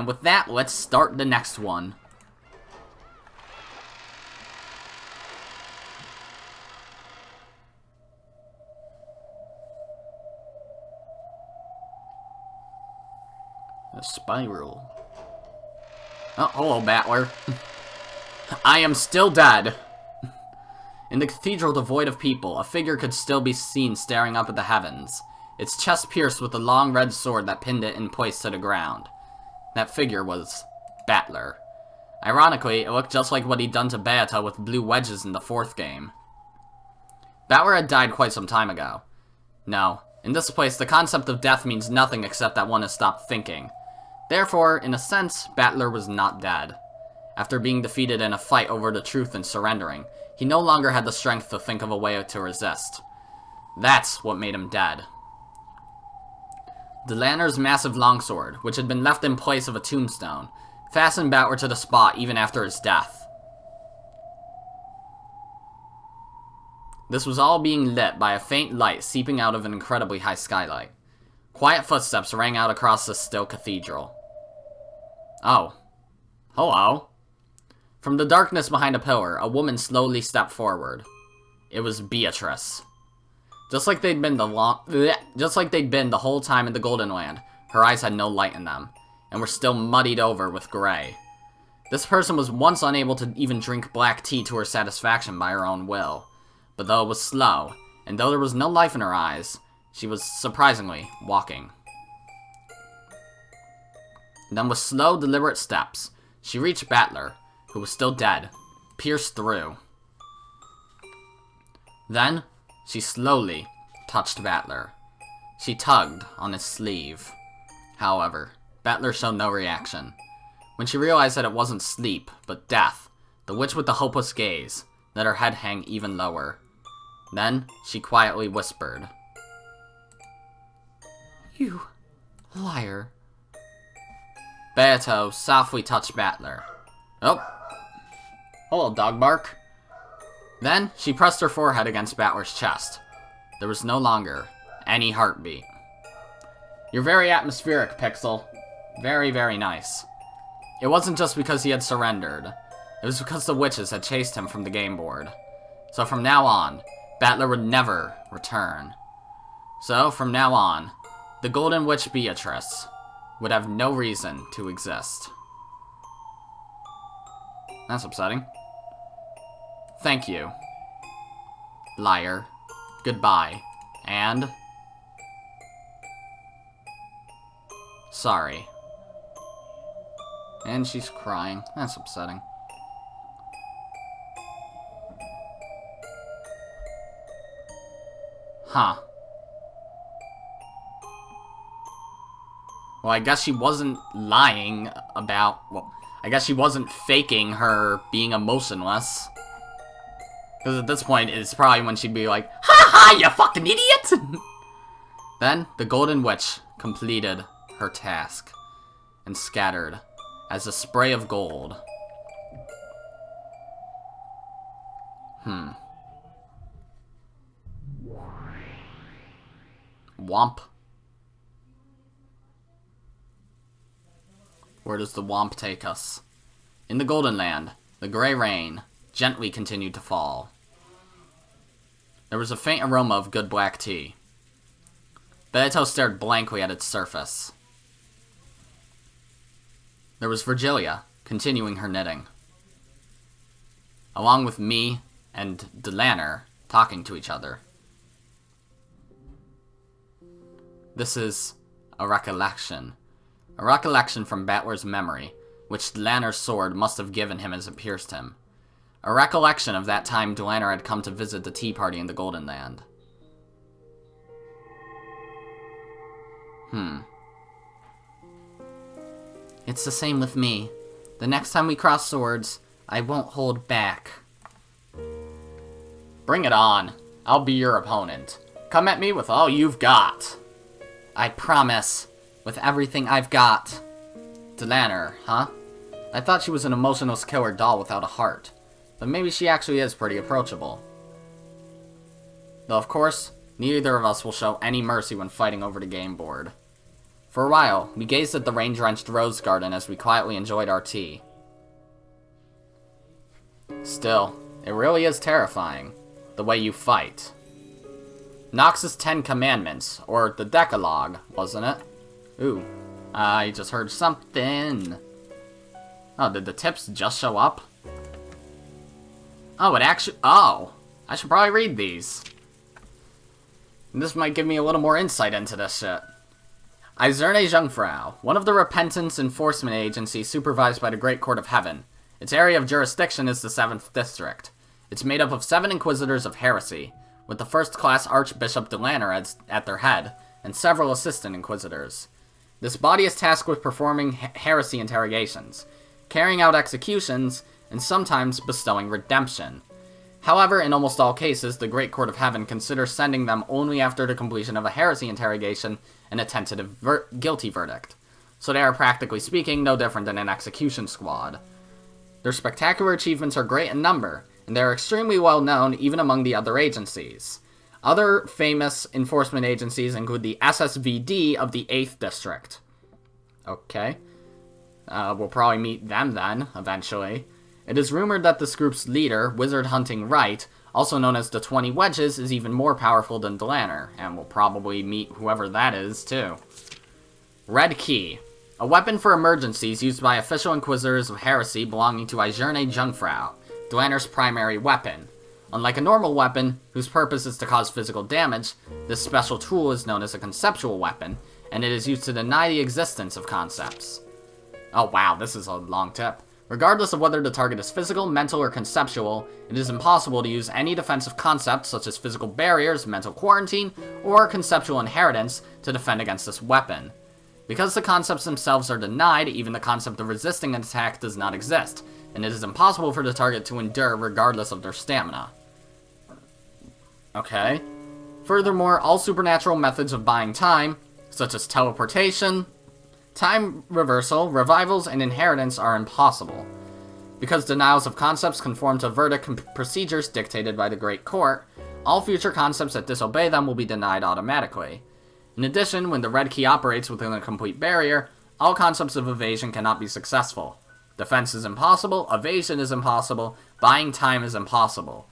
And with that, let's start the next one. The spiral. Oh, hello, Battler. I am still dead. In the cathedral devoid of people, a figure could still be seen staring up at the heavens, its chest pierced with a long red sword that pinned it in place to the ground. That figure was Battler. Ironically, it looked just like what he'd done to Beata with blue wedges in the 4th game. Battler had died quite some time ago. No, in this place, the concept of death means nothing except that one has stopped thinking. Therefore, in a sense, Battler was not dead. After being defeated in a fight over the truth and surrendering, he no longer had the strength to think of a way to resist. That's what made him dead. Delaner's massive longsword, which had been left in place of a tombstone, fastened Battler to the spot even after his death. This was all being lit by a faint light seeping out of an incredibly high skylight. Quiet footsteps rang out across the still cathedral. Oh. Hello. From the darkness behind a pillar, a woman slowly stepped forward. It was Beatrice. Just like they'd been the whole time in the Golden Land, her eyes had no light in them, and were still muddied over with gray. This person was once unable to even drink black tea to her satisfaction by her own will. But though it was slow, and though there was no life in her eyes, she was surprisingly walking. Then with slow, deliberate steps, she reached Battler, who was still dead, pierced through. Then, she slowly touched Battler. She tugged on his sleeve. However, Battler showed no reaction. When she realized that it wasn't sleep, but death, the witch with the hopeless gaze let her head hang even lower. Then, she quietly whispered, "You liar." Beato softly touched Battler. Oh. Hello, dog bark. Then, she pressed her forehead against Battler's chest. There was no longer any heartbeat. You're very atmospheric, Pixel. Very, very nice. It wasn't just because he had surrendered. It was because the witches had chased him from the game board. So from now on, Battler would never return. So, from now on, the Golden Witch Beatrice would have no reason to exist. That's upsetting. Thank you. Liar. Goodbye. And... sorry. And she's crying. That's upsetting. Huh. Well, I guess she wasn't lying about... well, I guess she wasn't faking her being emotionless. Because at this point, it's probably when she'd be like, "Ha ha, you fucking idiot!" Then, the Golden Witch completed her task, and scattered as a spray of gold. Womp. Where does the womp take us? In the Golden Land, the gray rain gently continued to fall. There was a faint aroma of good black tea. Beato stared blankly at its surface. There was Virgilia, continuing her knitting. Along with me and Delaner talking to each other. This is a recollection. A recollection from Battler's memory, which Delaner's sword must have given him as it pierced him. A recollection of that time Delaner had come to visit the tea party in the Golden Land. It's the same with me. The next time we cross swords, I won't hold back. Bring it on. I'll be your opponent. Come at me with all you've got. I promise. With everything I've got. Delaner, huh? I thought she was an emotionless killer doll without a heart. But maybe she actually is pretty approachable. Though, of course, neither of us will show any mercy when fighting over the game board. For a while, we gazed at the rain-drenched rose garden as we quietly enjoyed our tea. Still, it really is terrifying, the way you fight. Nox's 10 Commandments, or the Decalogue, wasn't it? Ooh, I just heard something. Oh, did the tips just show up? Oh, it actually... Oh, I should probably read these. This might give me a little more insight into this shit. Eiserne Jungfrau, one of the repentance enforcement agencies supervised by the Great Court of Heaven. Its area of jurisdiction is the 7th District. It's made up of 7 Inquisitors of Heresy, with the first-class Archbishop Delanner at their head, and several assistant Inquisitors. This body is tasked with performing heresy interrogations, carrying out executions, and sometimes bestowing redemption. However, in almost all cases, the Great Court of Heaven considers sending them only after the completion of a heresy interrogation and a tentative guilty verdict. So they are, practically speaking, no different than an execution squad. Their spectacular achievements are great in number, and they are extremely well known even among the other agencies. Other famous enforcement agencies include the SSVD of the 8th District. Okay. We'll probably meet them then, eventually. It is rumored that this group's leader, Wizard Hunting Right, also known as the 20 Wedges, is even more powerful than Delanner, and we'll probably meet whoever that is, too. Red Key. A weapon for emergencies used by official Inquisitors of Heresy belonging to Eiserne Jungfrau, Delanner's primary weapon. Unlike a normal weapon, whose purpose is to cause physical damage, this special tool is known as a conceptual weapon, and it is used to deny the existence of concepts. Oh wow, this is a long tip. Regardless of whether the target is physical, mental, or conceptual, it is impossible to use any defensive concept, such as physical barriers, mental quarantine, or conceptual inheritance, to defend against this weapon. Because the concepts themselves are denied, even the concept of resisting an attack does not exist, and it is impossible for the target to endure regardless of their stamina. Okay. Furthermore, all supernatural methods of buying time, such as teleportation, time reversal, revivals, and inheritance are impossible. Because denials of concepts conform to verdict procedures dictated by the Great Court, all future concepts that disobey them will be denied automatically. In addition, when the Red Key operates within a complete barrier, all concepts of evasion cannot be successful. Defense is impossible, evasion is impossible, buying time is impossible.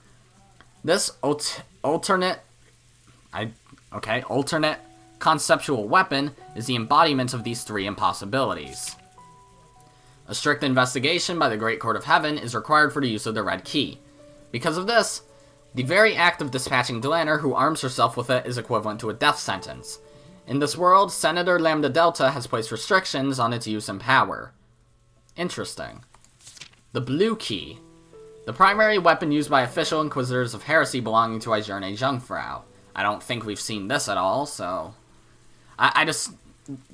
This alternate conceptual weapon is the embodiment of these 3 impossibilities. A strict investigation by the Great Court of Heaven is required for the use of the Red Key. Because of this, the very act of dispatching Delanner, who arms herself with it, is equivalent to a death sentence. In this world, Senator Lambda Delta has placed restrictions on its use and power. Interesting. The Blue Key. The primary weapon used by official Inquisitors of Heresy belonging to Eiserne Jungfrau. I don't think we've seen this at all, so...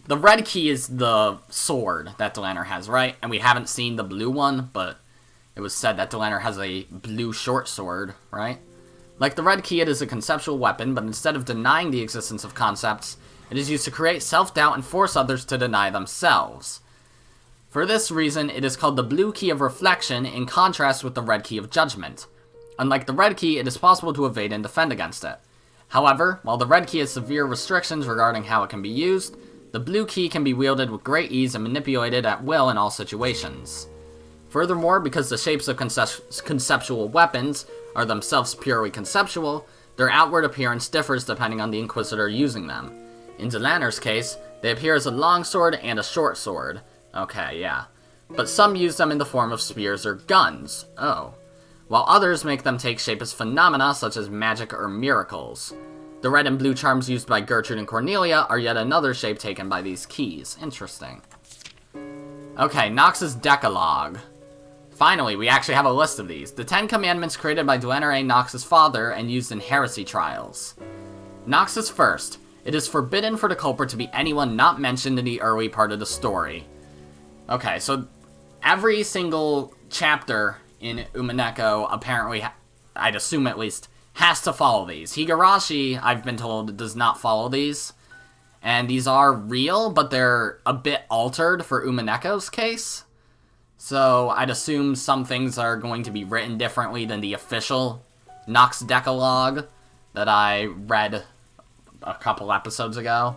The Red Key is the sword that Delanner has, right? And we haven't seen the blue one, but it was said that Delanner has a blue short sword, right? Like the Red Key, it is a conceptual weapon, but instead of denying the existence of concepts, it is used to create self-doubt and force others to deny themselves. For this reason, it is called the Blue Key of Reflection, in contrast with the Red Key of Judgment. Unlike the Red Key, it is possible to evade and defend against it. However, while the Red Key has severe restrictions regarding how it can be used, the Blue Key can be wielded with great ease and manipulated at will in all situations. Furthermore, because the shapes of conceptual weapons are themselves purely conceptual, their outward appearance differs depending on the Inquisitor using them. In Delanner's case, they appear as a long sword and a short sword. Okay, yeah. But some use them in the form of spears or guns. Oh. While others make them take shape as phenomena such as magic or miracles. The red and blue charms used by Gertrude and Cornelia are yet another shape taken by these keys. Interesting. Okay, Nox's Decalogue. Finally, we actually have a list of these. The 10 Commandments created by Delanner A. Nox's father and used in heresy trials. Nox's first. It is forbidden for the culprit to be anyone not mentioned in the early part of the story. Okay, so every single chapter in Umineko, apparently, I'd assume at least, has to follow these. Higurashi, I've been told, does not follow these. And these are real, but they're a bit altered for Umineko's case. So I'd assume some things are going to be written differently than the official Nox Decalogue that I read a couple episodes ago.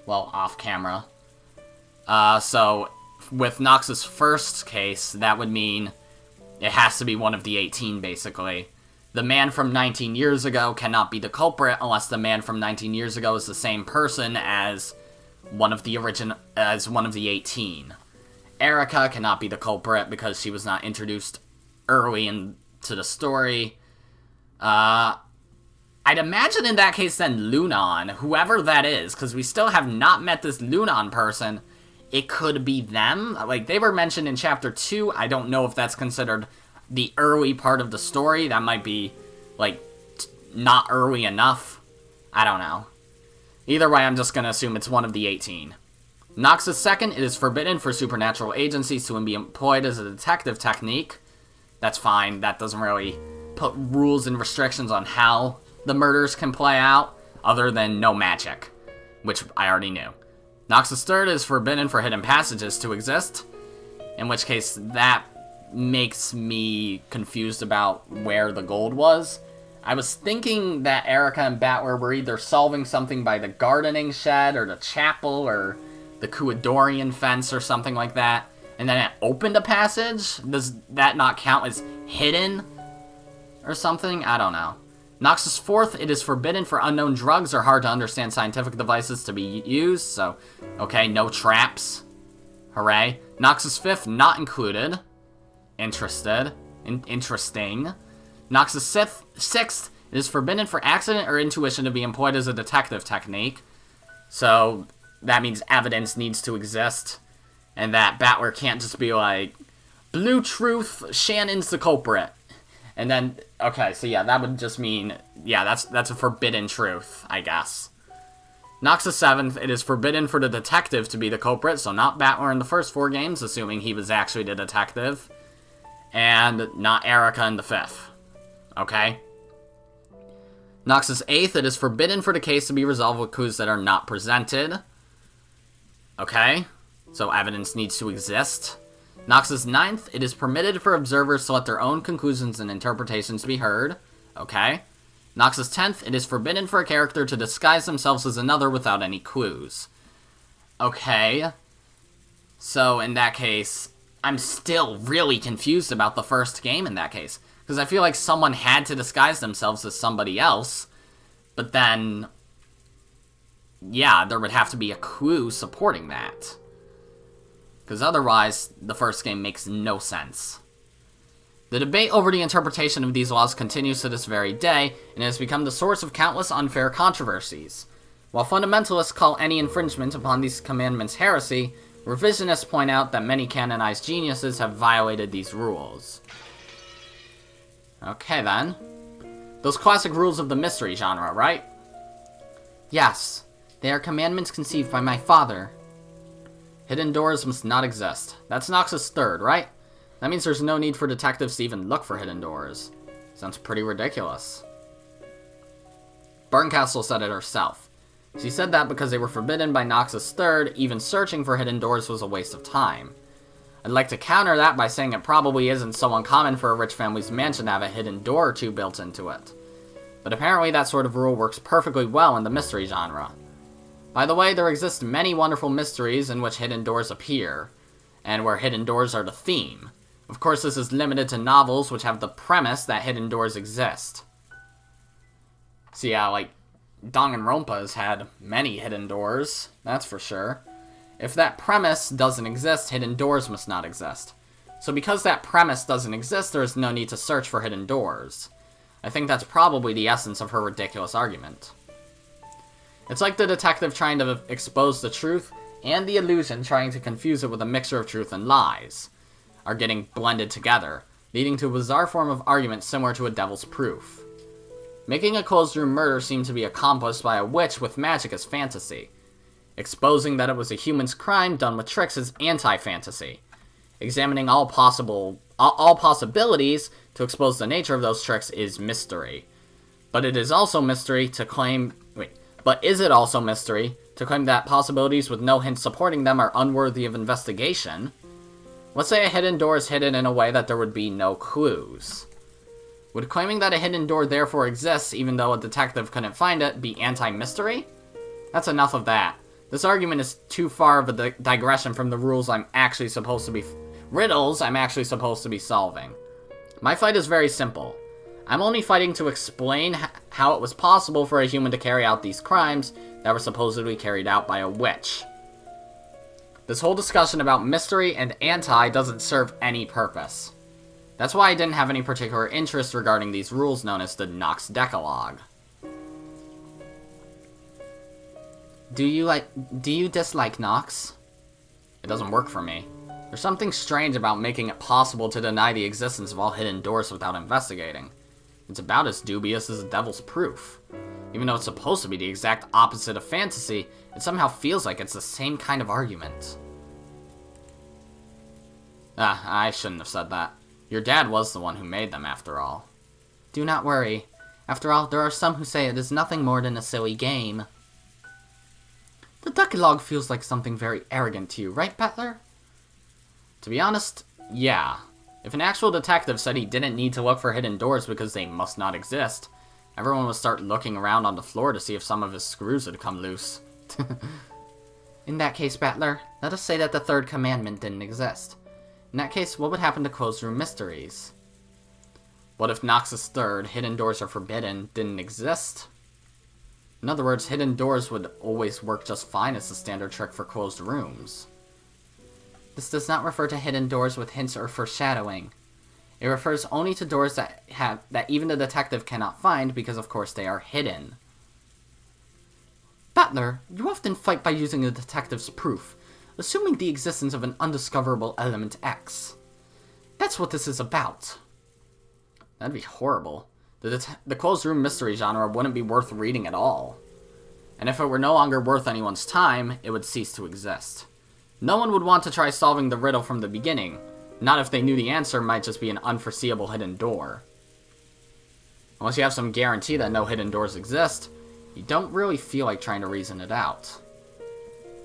Well, off camera. So, with Nox's first case, that would mean it has to be one of the 18, basically. The man from 19 years ago cannot be the culprit unless the man from 19 years ago is the same person as one of the 18. Erika cannot be the culprit because she was not introduced early into the story. I'd imagine in that case then Lunon, whoever that is, because we still have not met this Lunon person. It could be them. Like, they were mentioned in Chapter 2. I don't know if that's considered the early part of the story. That might be, like, not early enough. I don't know. Either way, I'm just gonna assume it's one of the 18. Nox's second, it is forbidden for supernatural agencies to be employed as a detective technique. That's fine. That doesn't really put rules and restrictions on how the murders can play out, other than no magic, which I already knew. Nox's third is forbidden for hidden passages to exist, in which case that makes me confused about where the gold was. I was thinking that Erika and Battler were either solving something by the gardening shed, or the chapel, or the Kuadorian fence, or something like that, and then it opened a passage? Does that not count as hidden? Or something? I don't know. Nox's fourth, it is forbidden for unknown drugs or hard-to-understand scientific devices to be used, so, okay, no traps. Hooray. Nox's fifth, not included. Interesting. Nox's sixth, it is forbidden for accident or intuition to be employed as a detective technique. So, that means evidence needs to exist, and that Battler can't just be like, Blue Truth, Shannon's the culprit. And then, okay, so yeah, that would just mean, yeah, that's a forbidden truth, I guess. Nox's seventh, it is forbidden for the detective to be the culprit, so not Battler in the first 4 games, assuming he was actually the detective. And not Erika in the 5th. Okay? Nox's eighth, it is forbidden for the case to be resolved with clues that are not presented. Okay? So evidence needs to exist. Nox's ninth, it is permitted for observers to let their own conclusions and interpretations be heard. Okay. Nox's 10th, it is forbidden for a character to disguise themselves as another without any clues. Okay. So, in that case, I'm still really confused about the first game in that case. Because I feel like someone had to disguise themselves as somebody else. But then, yeah, there would have to be a clue supporting that. Because otherwise, the first game makes no sense. The debate over the interpretation of these laws continues to this very day, and has become the source of countless unfair controversies. While fundamentalists call any infringement upon these commandments heresy, revisionists point out that many canonized geniuses have violated these rules. Okay then. Those classic rules of the mystery genre, right? Yes, they are commandments conceived by my father. Hidden doors must not exist. That's Nox's third, right? That means there's no need for detectives to even look for hidden doors. Sounds pretty ridiculous. Barncastle said it herself. She said that because they were forbidden by Nox's third, even searching for hidden doors was a waste of time. I'd like to counter that by saying it probably isn't so uncommon for a rich family's mansion to have a hidden door or two built into it. But apparently that sort of rule works perfectly well in the mystery genre. By the way, there exist many wonderful mysteries in which hidden doors appear, and where hidden doors are the theme. Of course, this is limited to novels which have the premise that hidden doors exist. So yeah, like, Danganronpa's had many hidden doors, that's for sure. If that premise doesn't exist, hidden doors must not exist. So because that premise doesn't exist, there is no need to search for hidden doors. I think that's probably the essence of her ridiculous argument. It's like the detective trying to expose the truth, and the illusion trying to confuse it with a mixture of truth and lies, are getting blended together, leading to a bizarre form of argument similar to a devil's proof. Making a closed-room murder seem to be accomplished by a witch with magic is fantasy. Exposing that it was a human's crime done with tricks is anti-fantasy. Examining all possibilities to expose the nature of those tricks is mystery. But it is also mystery to claim... But is it also mystery to claim that possibilities with no hint supporting them are unworthy of investigation? Let's say a hidden door is hidden in a way that there would be no clues. Would claiming that a hidden door therefore exists even though a detective couldn't find it be anti-mystery? That's enough of that. This argument is too far of a digression from the rules I'm actually supposed to be... riddles I'm actually supposed to be solving. My fight is very simple. I'm only fighting to explain how it was possible for a human to carry out these crimes that were supposedly carried out by a witch. This whole discussion about mystery and anti doesn't serve any purpose. That's why I didn't have any particular interest regarding these rules known as the Nox Decalogue. Do you dislike Nox? It doesn't work for me. There's something strange about making it possible to deny the existence of all hidden doors without investigating. It's about as dubious as the devil's proof. Even though it's supposed to be the exact opposite of fantasy, it somehow feels like it's the same kind of argument. I shouldn't have said that. Your dad was the one who made them, after all. Do not worry. After all, there are some who say it is nothing more than a silly game. The Decalogue feels like something very arrogant to you, right, Battler? To be honest, yeah. If an actual detective said he didn't need to look for hidden doors because they must not exist, everyone would start looking around on the floor to see if some of his screws had come loose. In that case, Battler, let us say that the third commandment didn't exist. In that case, what would happen to closed room mysteries? What if Nox's third, hidden doors are forbidden, didn't exist? In other words, hidden doors would always work just fine as the standard trick for closed rooms. This does not refer to hidden doors with hints or foreshadowing. It refers only to doors that even the detective cannot find because of course they are hidden. Battler, you often fight by using the detective's proof, assuming the existence of an undiscoverable element X. That's what this is about. That'd be horrible. The closed room mystery genre wouldn't be worth reading at all. And if it were no longer worth anyone's time, it would cease to exist. No one would want to try solving the riddle from the beginning, not if they knew the answer might just be an unforeseeable hidden door. Unless you have some guarantee that no hidden doors exist, you don't really feel like trying to reason it out.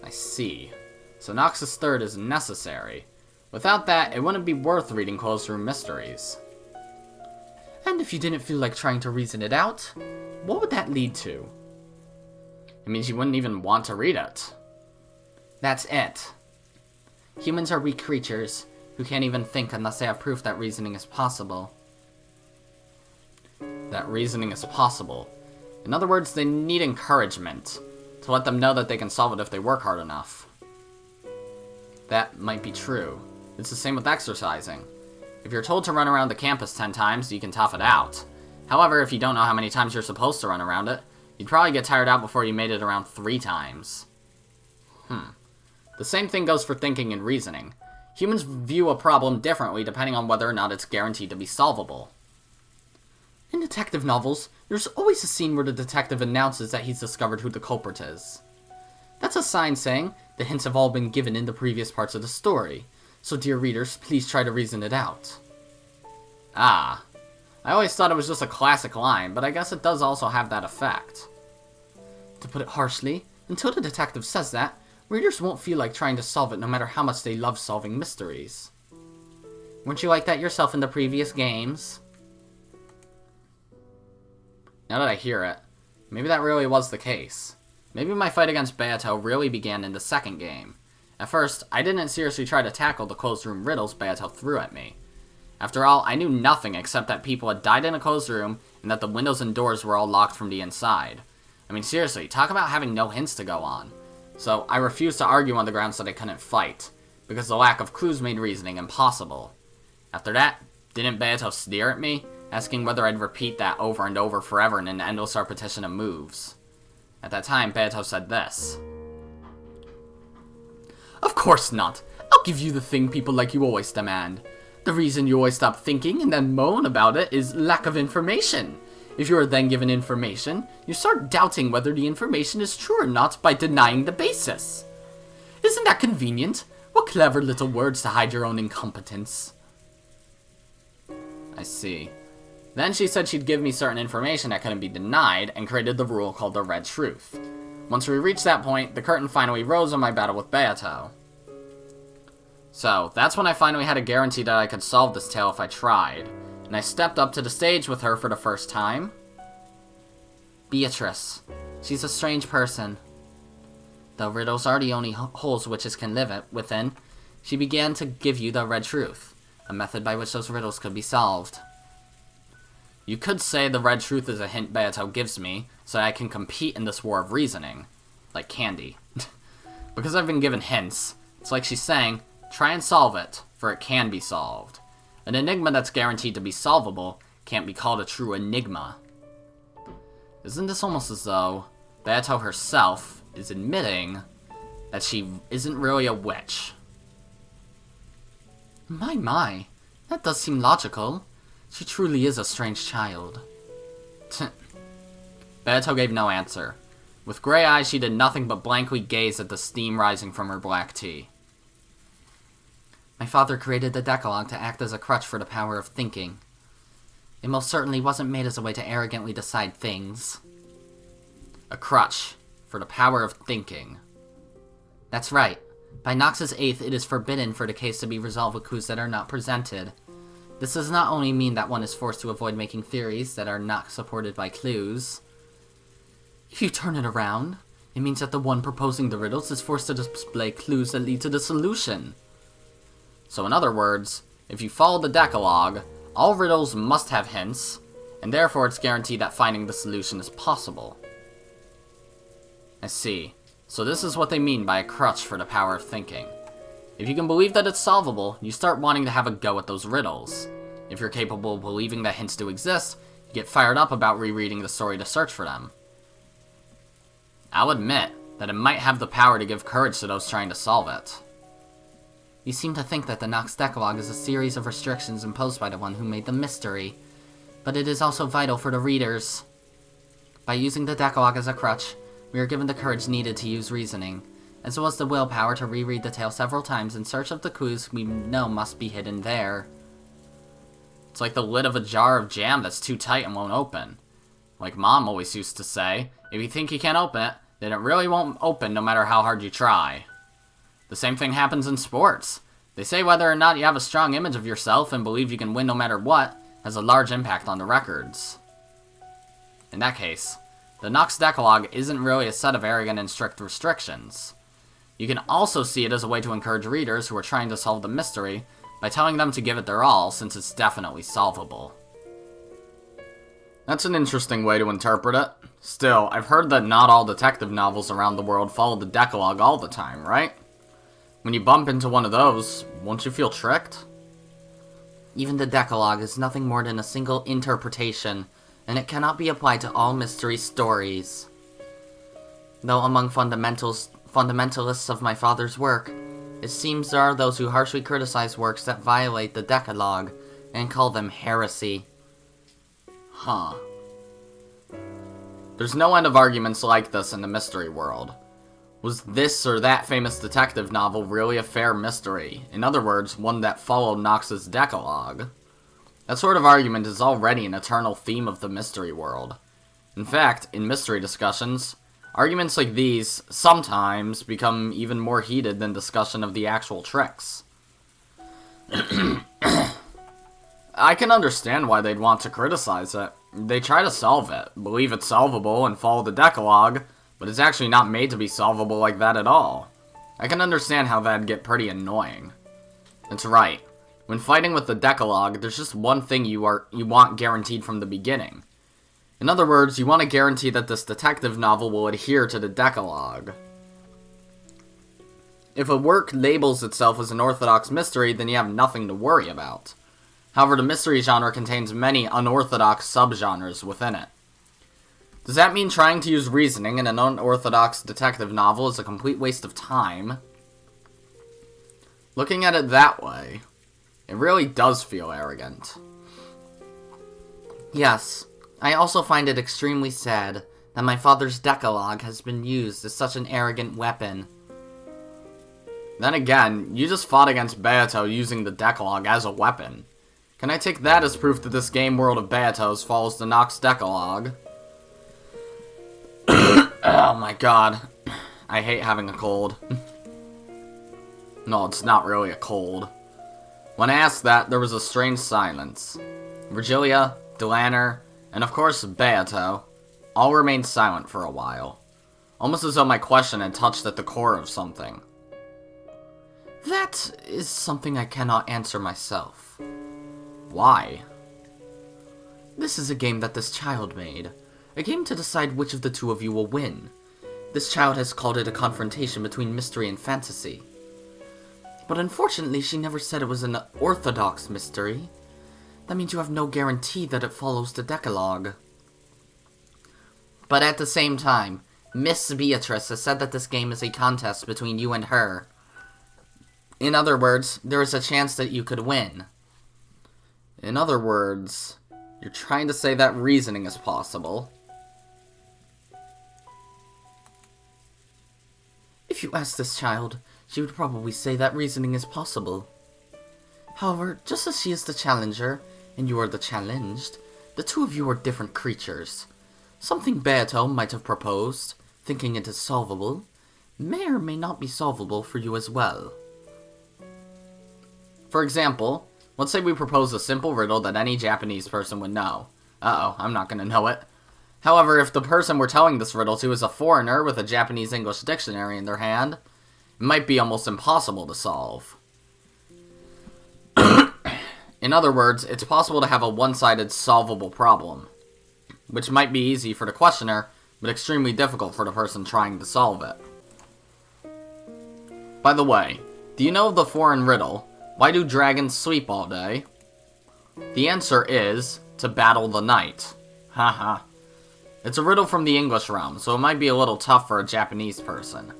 I see. So Nox's third is necessary. Without that, it wouldn't be worth reading closed room mysteries. And if you didn't feel like trying to reason it out, what would that lead to? It means you wouldn't even want to read it. That's it. Humans are weak creatures who can't even think unless they have proof that reasoning is possible. That reasoning is possible. In other words, they need encouragement to let them know that they can solve it if they work hard enough. That might be true. It's the same with exercising. If you're told to run around the campus 10 times, you can tough it out. However, if you don't know how many times you're supposed to run around it, you'd probably get tired out before you made it around 3 times. The same thing goes for thinking and reasoning. Humans view a problem differently depending on whether or not it's guaranteed to be solvable. In detective novels, there's always a scene where the detective announces that he's discovered who the culprit is. That's a sign saying, the hints have all been given in the previous parts of the story, so dear readers, please try to reason it out. Ah. I always thought it was just a classic line, but I guess it does also have that effect. To put it harshly, until the detective says that, readers won't feel like trying to solve it no matter how much they love solving mysteries. Weren't you like that yourself in the previous games? Now that I hear it, maybe that really was the case. Maybe my fight against Beato really began in the second game. At first, I didn't seriously try to tackle the closed room riddles Beato threw at me. After all, I knew nothing except that people had died in a closed room and that the windows and doors were all locked from the inside. I mean, seriously, talk about having no hints to go on. So I refused to argue on the grounds that I couldn't fight, because the lack of clues made reasoning impossible. After that, didn't Beato sneer at me, asking whether I'd repeat that over and over forever in an endless repetition of moves. At that time, Beato said this. Of course not. I'll give you the thing people like you always demand. The reason you always stop thinking and then moan about it is lack of information. If you are then given information, you start doubting whether the information is true or not by denying the basis. Isn't that convenient? What clever little words to hide your own incompetence. I see. Then she said she'd give me certain information that couldn't be denied, and created the rule called the Red Truth. Once we reached that point, the curtain finally rose on my battle with Beato. So, that's when I finally had a guarantee that I could solve this tale if I tried, and I stepped up to the stage with her for the first time. Beatrice. She's a strange person. Though riddles are the only holes witches can live within, she began to give you the red truth, a method by which those riddles could be solved. You could say the red truth is a hint Beato gives me, so that I can compete in this war of reasoning. Like candy. Because I've been given hints, it's like she's saying, try and solve it, for it can be solved. An enigma that's guaranteed to be solvable can't be called a true enigma. Isn't this almost as though Beato herself is admitting that she isn't really a witch? My, that does seem logical. She truly is a strange child. Beato gave no answer. With gray eyes, she did nothing but blankly gaze at the steam rising from her black tea. My father created the Decalogue to act as a crutch for the power of thinking. It most certainly wasn't made as a way to arrogantly decide things. A crutch for the power of thinking. That's right. By Nox's Eighth, it is forbidden for the case to be resolved with clues that are not presented. This does not only mean that one is forced to avoid making theories that are not supported by clues. If you turn it around, it means that the one proposing the riddles is forced to display clues that lead to the solution. So in other words, if you follow the Decalogue, all riddles must have hints, and therefore it's guaranteed that finding the solution is possible. I see. So this is what they mean by a crutch for the power of thinking. If you can believe that it's solvable, you start wanting to have a go at those riddles. If you're capable of believing that hints do exist, you get fired up about rereading the story to search for them. I'll admit that it might have the power to give courage to those trying to solve it. You seem to think that the Nox Decalogue is a series of restrictions imposed by the one who made the mystery, but it is also vital for the readers. By using the Decalogue as a crutch, we are given the courage needed to use reasoning, as well as the willpower to reread the tale several times in search of the clues we know must be hidden there. It's like the lid of a jar of jam that's too tight and won't open. Like Mom always used to say, if you think you can't open it, then it really won't open no matter how hard you try. The same thing happens in sports. They say whether or not you have a strong image of yourself and believe you can win no matter what has a large impact on the records. In that case, the Nox Decalogue isn't really a set of arrogant and strict restrictions. You can also see it as a way to encourage readers who are trying to solve the mystery by telling them to give it their all, since it's definitely solvable. That's an interesting way to interpret it. Still, I've heard that not all detective novels around the world follow the Decalogue all the time, right? When you bump into one of those, won't you feel tricked? Even the Decalogue is nothing more than a single interpretation, and it cannot be applied to all mystery stories. Though among fundamentalists of my father's work, it seems there are those who harshly criticize works that violate the Decalogue and call them heresy. Huh. There's no end of arguments like this in the mystery world. Was this or that famous detective novel really a fair mystery? In other words, one that followed Nox's Decalogue? That sort of argument is already an eternal theme of the mystery world. In fact, in mystery discussions, arguments like these sometimes become even more heated than discussion of the actual tricks. I can understand why they'd want to criticize it. They try to solve it, believe it's solvable, and follow the Decalogue, but it's actually not made to be solvable like that at all. I can understand how that'd get pretty annoying. That's right. When fighting with the Decalogue, there's just one thing you want guaranteed from the beginning. In other words, you want to guarantee that this detective novel will adhere to the Decalogue. If a work labels itself as an orthodox mystery, then you have nothing to worry about. However, the mystery genre contains many unorthodox subgenres within it. Does that mean trying to use reasoning in an unorthodox detective novel is a complete waste of time? Looking at it that way, it really does feel arrogant. Yes, I also find it extremely sad that my father's Decalogue has been used as such an arrogant weapon. Then again, you just fought against Beato using the Decalogue as a weapon. Can I take that as proof that this game world of Beatos follows the Nox Decalogue? Oh my god. I hate having a cold. No, it's not really a cold. When I asked that, there was a strange silence. Virgilia, Delanner, and of course Beato all remained silent for a while. almost as though my question had touched at the core of something. That is something I cannot answer myself. Why? This is a game that this child made. A game to decide which of the two of you will win. This child has called it a confrontation between mystery and fantasy. But unfortunately, she never said it was an orthodox mystery. That means you have no guarantee that it follows the Decalogue. But at the same time, Miss Beatrice has said that this game is a contest between you and her. In other words, there is a chance that you could win. In other words, you're trying to say that reasoning is possible. If you ask this child, she would probably say that reasoning is possible. However, just as she is the challenger, and you are the challenged, the two of you are different creatures. Something Beato might have proposed, thinking it is solvable, may or may not be solvable for you as well. For example, let's say we propose a simple riddle that any Japanese person would know. Uh-oh, I'm not gonna know it. However, if the person we're telling this riddle to is a foreigner with a Japanese-English dictionary in their hand, it might be almost impossible to solve. In other words, it's possible to have a one-sided solvable problem, which might be easy for the questioner, but extremely difficult for the person trying to solve it. By the way, do you know the foreign riddle, why do dragons sleep all day? The answer is, to battle the night. Haha. It's a riddle from the English realm, so it might be a little tough for a Japanese person.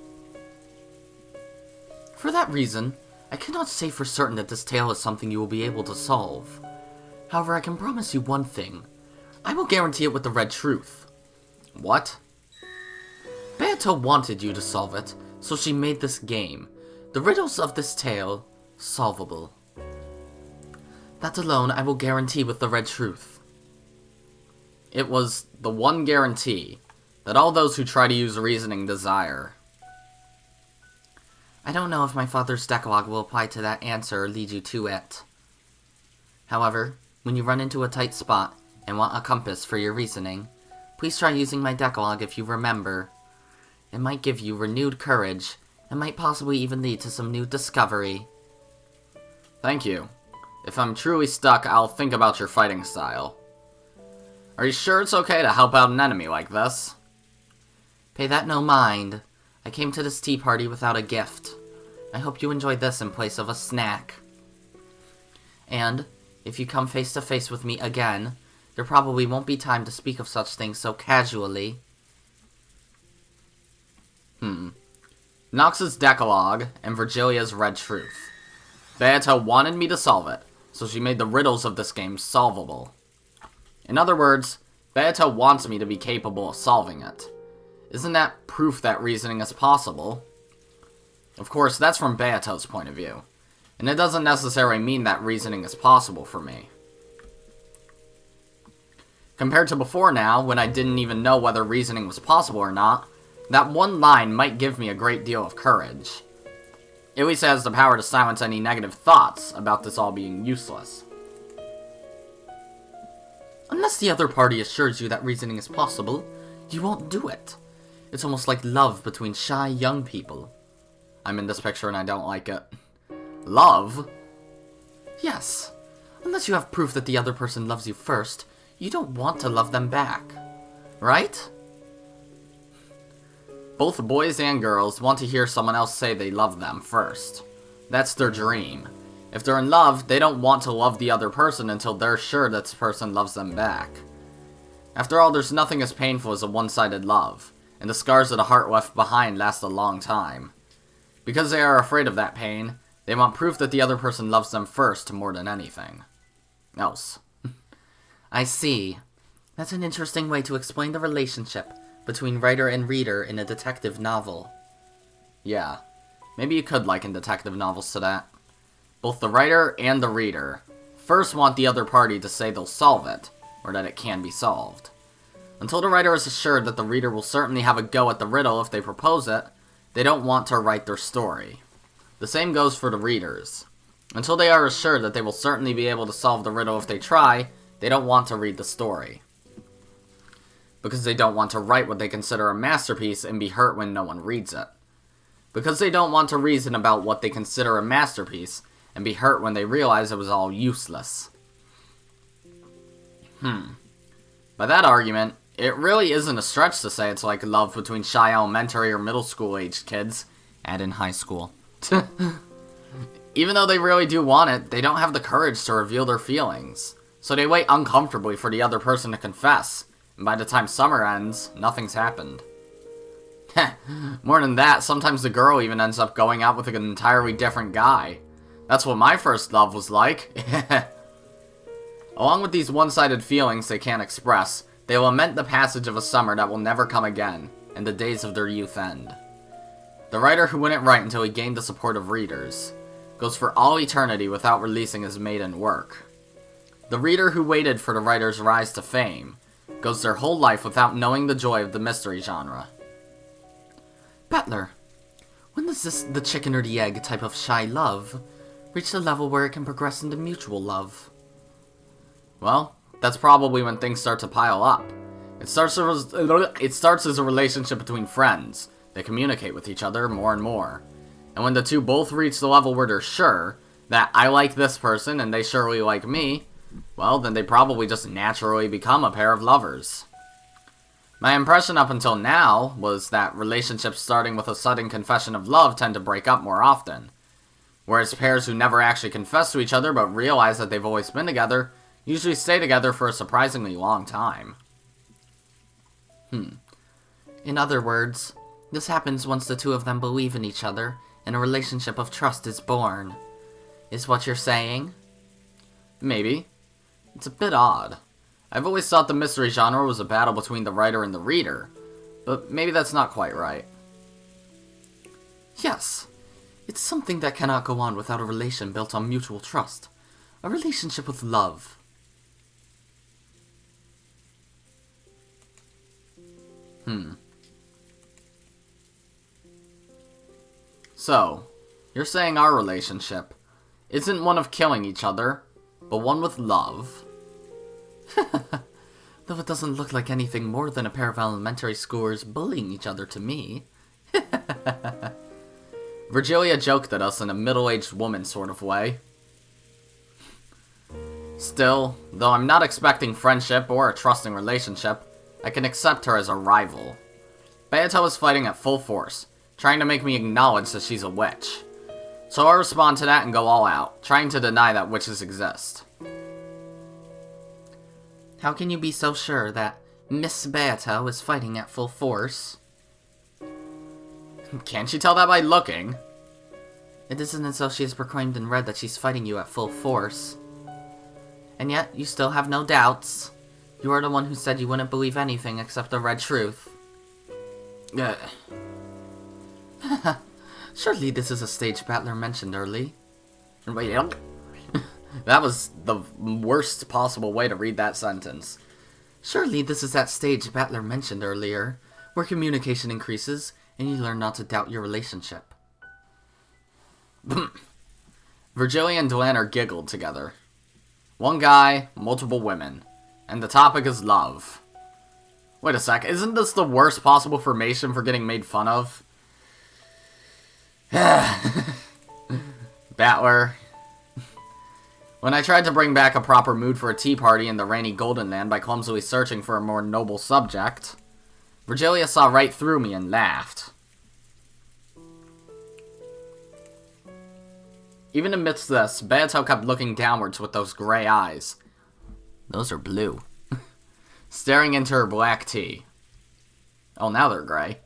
For that reason, I cannot say for certain that this tale is something you will be able to solve. However, I can promise you one thing. I will guarantee it with the red truth. What? Beato wanted you to solve it, so she made this game. The riddles of this tale, solvable. That alone I will guarantee with the red truth. It was the one guarantee that all those who try to use reasoning desire. I don't know if my father's Decalogue will apply to that answer or lead you to it. However, when you run into a tight spot and want a compass for your reasoning, please try using my Decalogue if you remember. It might give you renewed courage, and might possibly even lead to some new discovery. Thank you. If I'm truly stuck, I'll think about your fighting style. Are you sure it's okay to help out an enemy like this? Pay that no mind. I came to this tea party without a gift. I hope you enjoy this in place of a snack. And, if you come face to face with me again, there probably won't be time to speak of such things so casually. Nox's Decalogue and Virgilia's Red Truth. Beato wanted me to solve it, so she made the riddles of this game solvable. In other words, Beato wants me to be capable of solving it. Isn't that proof that reasoning is possible? Of course, that's from Beato's point of view, and it doesn't necessarily mean that reasoning is possible for me. Compared to before now, when I didn't even know whether reasoning was possible or not, that one line might give me a great deal of courage. At least it has the power to silence any negative thoughts about this all being useless. Unless the other party assures you that reasoning is possible, you won't do it. It's almost like love between shy young people. I'm in this picture and I don't like it. Love? Yes. Unless you have proof that the other person loves you first, you don't want to love them back. Right? Both boys and girls want to hear someone else say they love them first. That's their dream. If they're in love, they don't want to love the other person until they're sure that this person loves them back. After all, there's nothing as painful as a one-sided love, and the scars of the heart left behind last a long time. Because they are afraid of that pain, they want proof that the other person loves them first more than anything else. I see. That's an interesting way to explain the relationship between writer and reader in a detective novel. Yeah, maybe you could liken detective novels to that. Both the writer and the reader first want the other party to say they'll solve it, or that it can be solved. Until the writer is assured that the reader will certainly have a go at the riddle if they propose it, they don't want to write their story. The same goes for the readers. Until they are assured that they will certainly be able to solve the riddle if they try, they don't want to read the story. Because they don't want to write what they consider a masterpiece and be hurt when no one reads it. Because they don't want to reason about what they consider a masterpiece and be hurt when they realize it was all useless. By that argument, it really isn't a stretch to say it's like love between shy elementary or middle school aged kids, and in high school. Even though they really do want it, they don't have the courage to reveal their feelings. So they wait uncomfortably for the other person to confess, and by the time summer ends, nothing's happened. More than that, sometimes the girl even ends up going out with an entirely different guy. That's what my first love was like. Along with these one-sided feelings they can't express, they lament the passage of a summer that will never come again, and the days of their youth end. The writer who wouldn't write until he gained the support of readers goes for all eternity without releasing his maiden work. The reader who waited for the writer's rise to fame goes their whole life without knowing the joy of the mystery genre. Battler, when does the chicken or the egg type of shy love reach the level where it can progress into mutual love? Well, that's probably when things start to pile up. It starts as a relationship between friends. They communicate with each other more and more. And when the two both reach the level where they're sure that I like this person and they surely like me, well, then they probably just naturally become a pair of lovers. My impression up until now was that relationships starting with a sudden confession of love tend to break up more often. Whereas pairs who never actually confess to each other but realize that they've always been together usually stay together for a surprisingly long time. In other words, this happens once the two of them believe in each other and a relationship of trust is born. Is what you're saying? Maybe. It's a bit odd. I've always thought the mystery genre was a battle between the writer and the reader, but maybe that's not quite right. Yes, it's something that cannot go on without a relation built on mutual trust. A relationship with love. So, you're saying our relationship isn't one of killing each other, but one with love? Though it doesn't look like anything more than a pair of elementary schoolers bullying each other to me. Virgilia joked at us in a middle-aged woman sort of way. Still, though I'm not expecting friendship or a trusting relationship, I can accept her as a rival. Beato is fighting at full force, trying to make me acknowledge that she's a witch. So I respond to that and go all out, trying to deny that witches exist. How can you be so sure that Miss Beato is fighting at full force? Can't you tell that by looking? It isn't as though she has proclaimed in red that she's fighting you at full force. And yet, you still have no doubts. You are the one who said you wouldn't believe anything except the red truth. Surely this is a stage Battler mentioned early. Wait, that was the worst possible way to read that sentence. Surely this is that stage Battler mentioned earlier, where communication increases and you learn not to doubt your relationship. Virgilia and Delanner giggled together. One guy, multiple women. And the topic is love. Wait a sec, isn't this the worst possible formation for getting made fun of? Battler. When I tried to bring back a proper mood for a tea party in the rainy Golden Land by clumsily searching for a more noble subject, Virgilia saw right through me and laughed. Even amidst this, Beato kept looking downwards with those gray eyes. Those are blue. Staring into her black tea. Oh, now they're gray.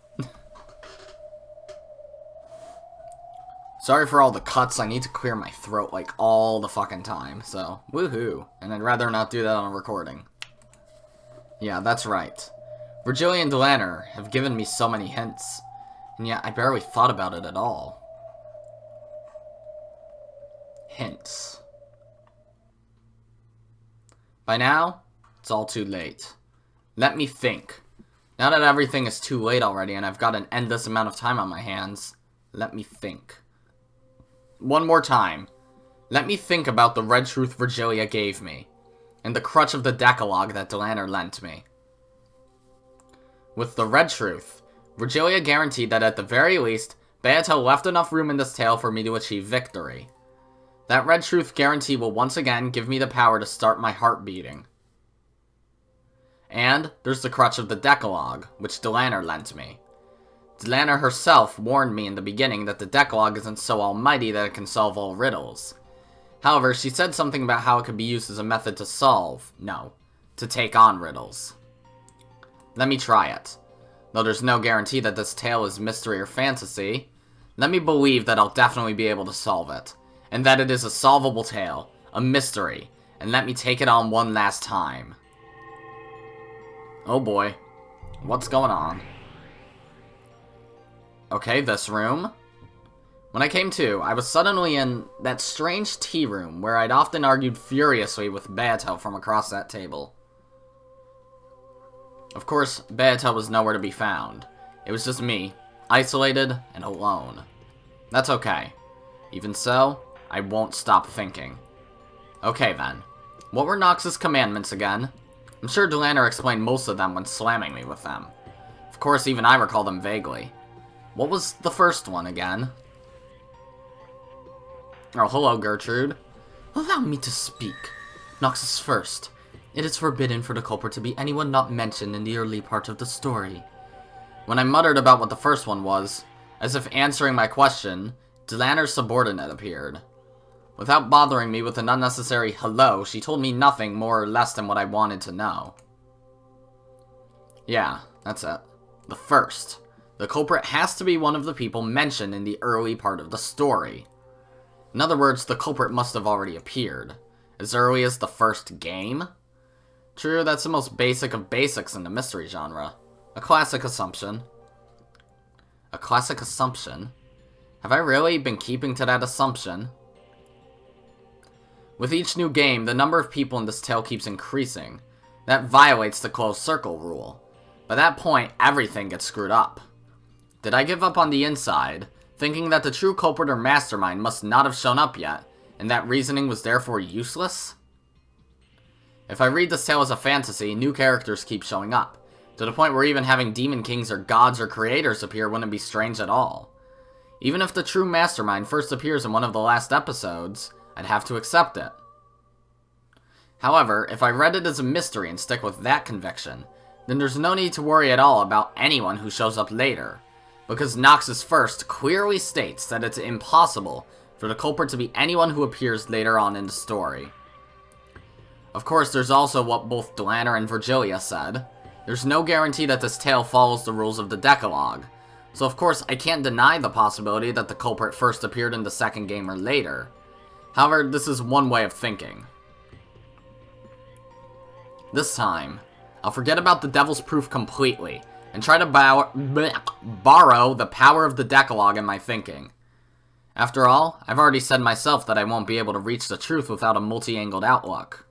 Sorry for all the cuts, I need to clear my throat like all the fucking time, so woohoo. And I'd rather not do that on a recording. Yeah, that's right. Virgilia and Delanner have given me so many hints, and yet I barely thought about it at all. Hints. By now, it's all too late. Let me think. Now that everything is too late already and I've got an endless amount of time on my hands, let me think. One more time. Let me think about the red truth Virgilia gave me, and the crutch of the Decalogue that Delanner lent me. With the red truth, Virgilia guaranteed that at the very least, Beato left enough room in this tale for me to achieve victory. That red truth guarantee will once again give me the power to start my heart beating. And there's the crutch of the Decalogue, which Delanner lent me. Delanner herself warned me in the beginning that the Decalogue isn't so almighty that it can solve all riddles. However, she said something about how it could be used as a method to to take on riddles. Let me try it. Though there's no guarantee that this tale is mystery or fantasy, let me believe that I'll definitely be able to solve it, and that it is a solvable tale, a mystery, and let me take it on one last time. Oh boy, what's going on? Okay, this room. When I came to, I was suddenly in that strange tea room where I'd often argued furiously with Beato from across that table. Of course, Beato was nowhere to be found. It was just me, isolated and alone. That's okay. Even so, I won't stop thinking. Okay then, what were Nox's commandments again? I'm sure Delanner explained most of them when slamming me with them. Of course, even I recall them vaguely. What was the first one again? Oh, hello, Gertrude. Allow me to speak. Nox is first. It is forbidden for the culprit to be anyone not mentioned in the early part of the story. When I muttered about what the first one was, as if answering my question, Delanner's subordinate appeared. Without bothering me with an unnecessary hello, she told me nothing more or less than what I wanted to know. Yeah, that's it. The first. The culprit has to be one of the people mentioned in the early part of the story. In other words, the culprit must have already appeared. As early as the first game? True, that's the most basic of basics in the mystery genre. A classic assumption. A classic assumption? Have I really been keeping to that assumption? With each new game, the number of people in this tale keeps increasing. That violates the closed circle rule. By that point, everything gets screwed up. Did I give up on the inside, thinking that the true culprit or mastermind must not have shown up yet, and that reasoning was therefore useless? If I read this tale as a fantasy, new characters keep showing up, to the point where even having demon kings or gods or creators appear wouldn't be strange at all. Even if the true mastermind first appears in one of the last episodes, I'd have to accept it. However, if I read it as a mystery and stick with that conviction, then there's no need to worry at all about anyone who shows up later, because Nox's First clearly states that it's impossible for the culprit to be anyone who appears later on in the story. Of course, there's also what both Delanner and Virgilia said. There's no guarantee that this tale follows the rules of the Decalogue, so of course I can't deny the possibility that the culprit first appeared in the second game or later. However, this is one way of thinking. This time, I'll forget about the Devil's Proof completely, and try to borrow the power of the Decalogue in my thinking. After all, I've already said myself that I won't be able to reach the truth without a multi-angled outlook.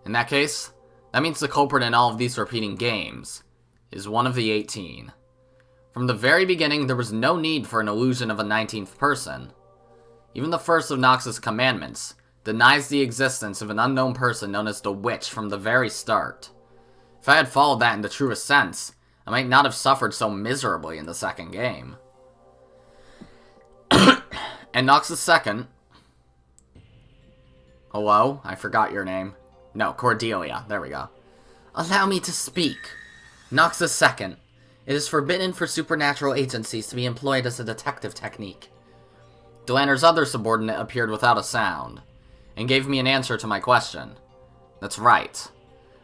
In that case, that means the culprit in all of these repeating games is one of the 18. From the very beginning, there was no need for an illusion of a 19th person. Even the first of Nox's commandments denies the existence of an unknown person known as the Witch from the very start. If I had followed that in the truest sense, I might not have suffered so miserably in the second game. And Nox's second... Hello? I forgot your name. No, Cordelia. There we go. Allow me to speak. Nox's second. It is forbidden for supernatural agencies to be employed as a detective technique. Delanner's other subordinate appeared without a sound, and gave me an answer to my question. That's right.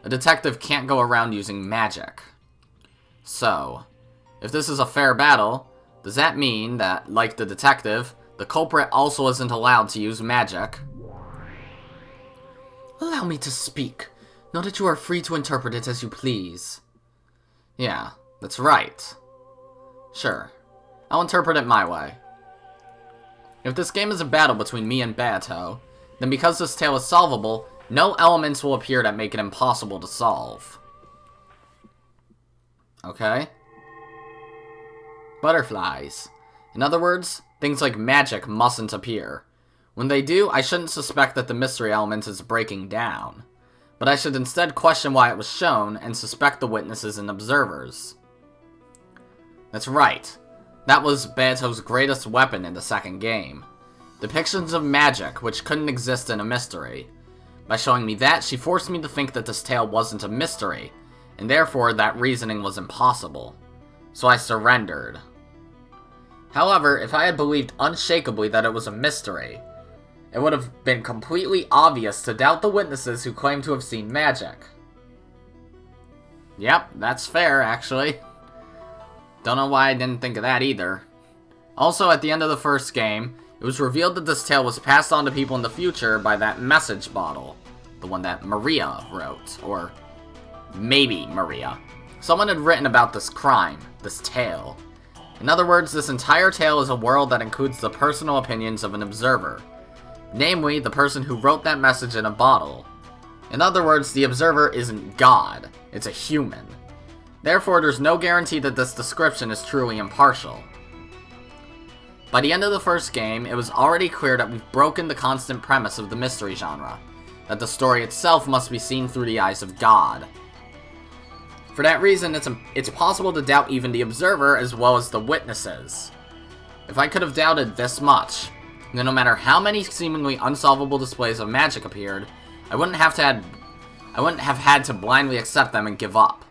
A detective can't go around using magic. So, if this is a fair battle, does that mean that, like the detective, the culprit also isn't allowed to use magic? Allow me to speak. Know that you are free to interpret it as you please. Yeah, that's right. Sure. I'll interpret it my way. If this game is a battle between me and Beato, then because this tale is solvable, no elements will appear that make it impossible to solve. Okay? Butterflies. In other words, things like magic mustn't appear. When they do, I shouldn't suspect that the mystery element is breaking down. but I should instead question why it was shown and suspect the witnesses and observers. That's right. That was Beato's greatest weapon in the second game. Depictions of magic, which couldn't exist in a mystery. By showing me that, she forced me to think that this tale wasn't a mystery, and therefore that reasoning was impossible. So I surrendered. However, if I had believed unshakably that it was a mystery, it would have been completely obvious to doubt the witnesses who claim to have seen magic. Yep, that's fair, actually. Don't know why I didn't think of that either. Also, at the end of the first game, it was revealed that this tale was passed on to people in the future by that message bottle. The one that Maria wrote, or maybe Maria. Someone had written about this crime, this tale. In other words, this entire tale is a world that includes the personal opinions of an observer. Namely, the person who wrote that message in a bottle. In other words, the observer isn't God, it's a human. Therefore, there's no guarantee that this description is truly impartial. By the end of the first game, it was already clear that we've broken the constant premise of the mystery genre, that the story itself must be seen through the eyes of God. For that reason, it's possible to doubt even the observer as well as the witnesses. If I could have doubted this much, then no matter how many seemingly unsolvable displays of magic appeared, I wouldn't have had to blindly accept them and give up.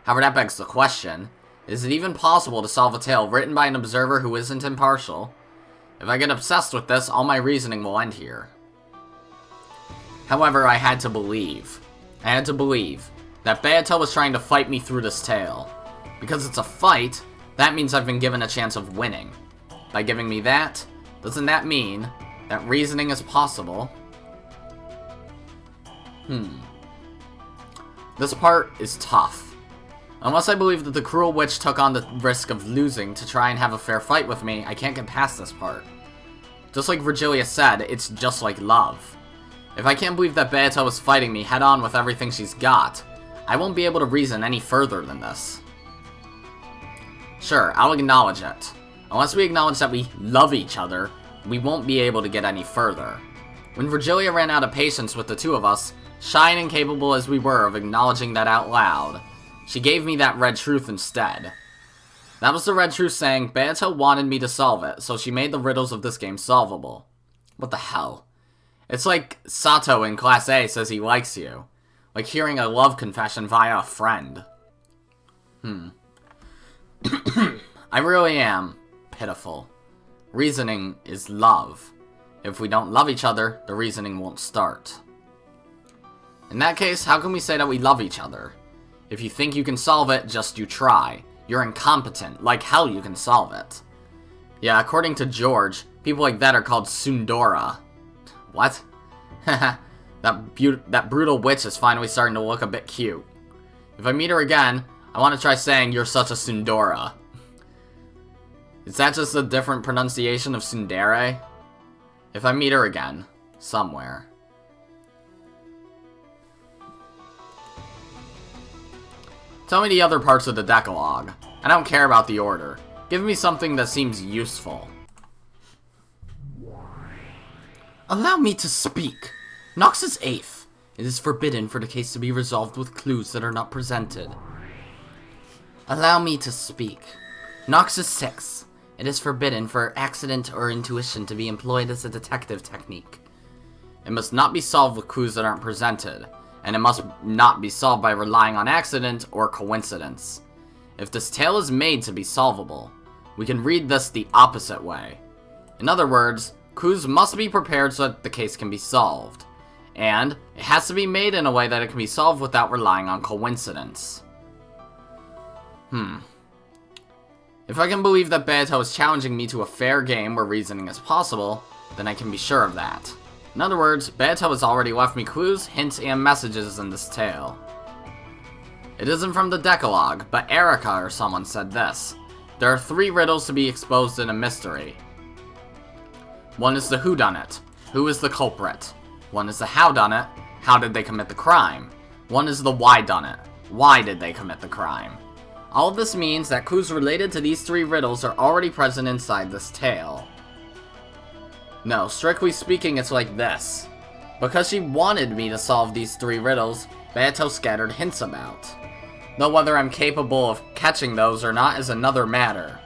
However, that begs the question, is it even possible to solve a tale written by an observer who isn't impartial? If I get obsessed with this, all my reasoning will end here. However, I had to believe. That Beato was trying to fight me through this tale. Because it's a fight, that means I've been given a chance of winning. By giving me that, doesn't that mean that reasoning is possible? This part is tough. Unless I believe that the cruel witch took on the risk of losing to try and have a fair fight with me, I can't get past this part. Just like Virgilia said, it's just like love. If I can't believe that Beato is fighting me head-on with everything she's got, I won't be able to reason any further than this. Sure, I'll acknowledge it. Unless we acknowledge that we love each other, we won't be able to get any further. When Virgilia ran out of patience with the two of us, shy and incapable as we were of acknowledging that out loud, she gave me that red truth instead. That was the red truth saying, Beato wanted me to solve it, so she made the riddles of this game solvable. What the hell? It's like Sato in Class A says he likes you. Like hearing a love confession via a friend. I really am pitiful. Reasoning is love. If we don't love each other, the reasoning won't start. In that case, how can we say that we love each other? If you think you can solve it, just you try. You're incompetent. Like hell you can solve it. Yeah, according to George, people like that are called Sundora. What? That brutal witch is finally starting to look a bit cute. If I meet her again, I want to try saying, you're such a Sundora. Is that just a different pronunciation of tsundere? If I meet her again, somewhere. Tell me the other parts of the Decalogue. I don't care about the order. Give me something that seems useful. Allow me to speak. Nox's 8th. It is forbidden for the case to be resolved with clues that are not presented. Allow me to speak. Nox's 6th. It is forbidden for accident or intuition to be employed as a detective technique. It must not be solved with clues that aren't presented, and it must not be solved by relying on accident or coincidence. If this tale is made to be solvable, we can read this the opposite way. In other words, clues must be prepared so that the case can be solved, and it has to be made in a way that it can be solved without relying on coincidence. If I can believe that Beato is challenging me to a fair game where reasoning is possible, then I can be sure of that. In other words, Beato has already left me clues, hints, and messages in this tale. It isn't from the Decalogue, but Erika or someone said this. There are 3 riddles to be exposed in a mystery. One is the whodunit. Who is the culprit? One is the howdunit. How did they commit the crime? One is the whydunit. Why did they commit the crime? All of this means that clues related to these 3 riddles are already present inside this tale. No, strictly speaking, it's like this. Because she wanted me to solve these 3 riddles, Beato scattered hints about. Though whether I'm capable of catching those or not is another matter.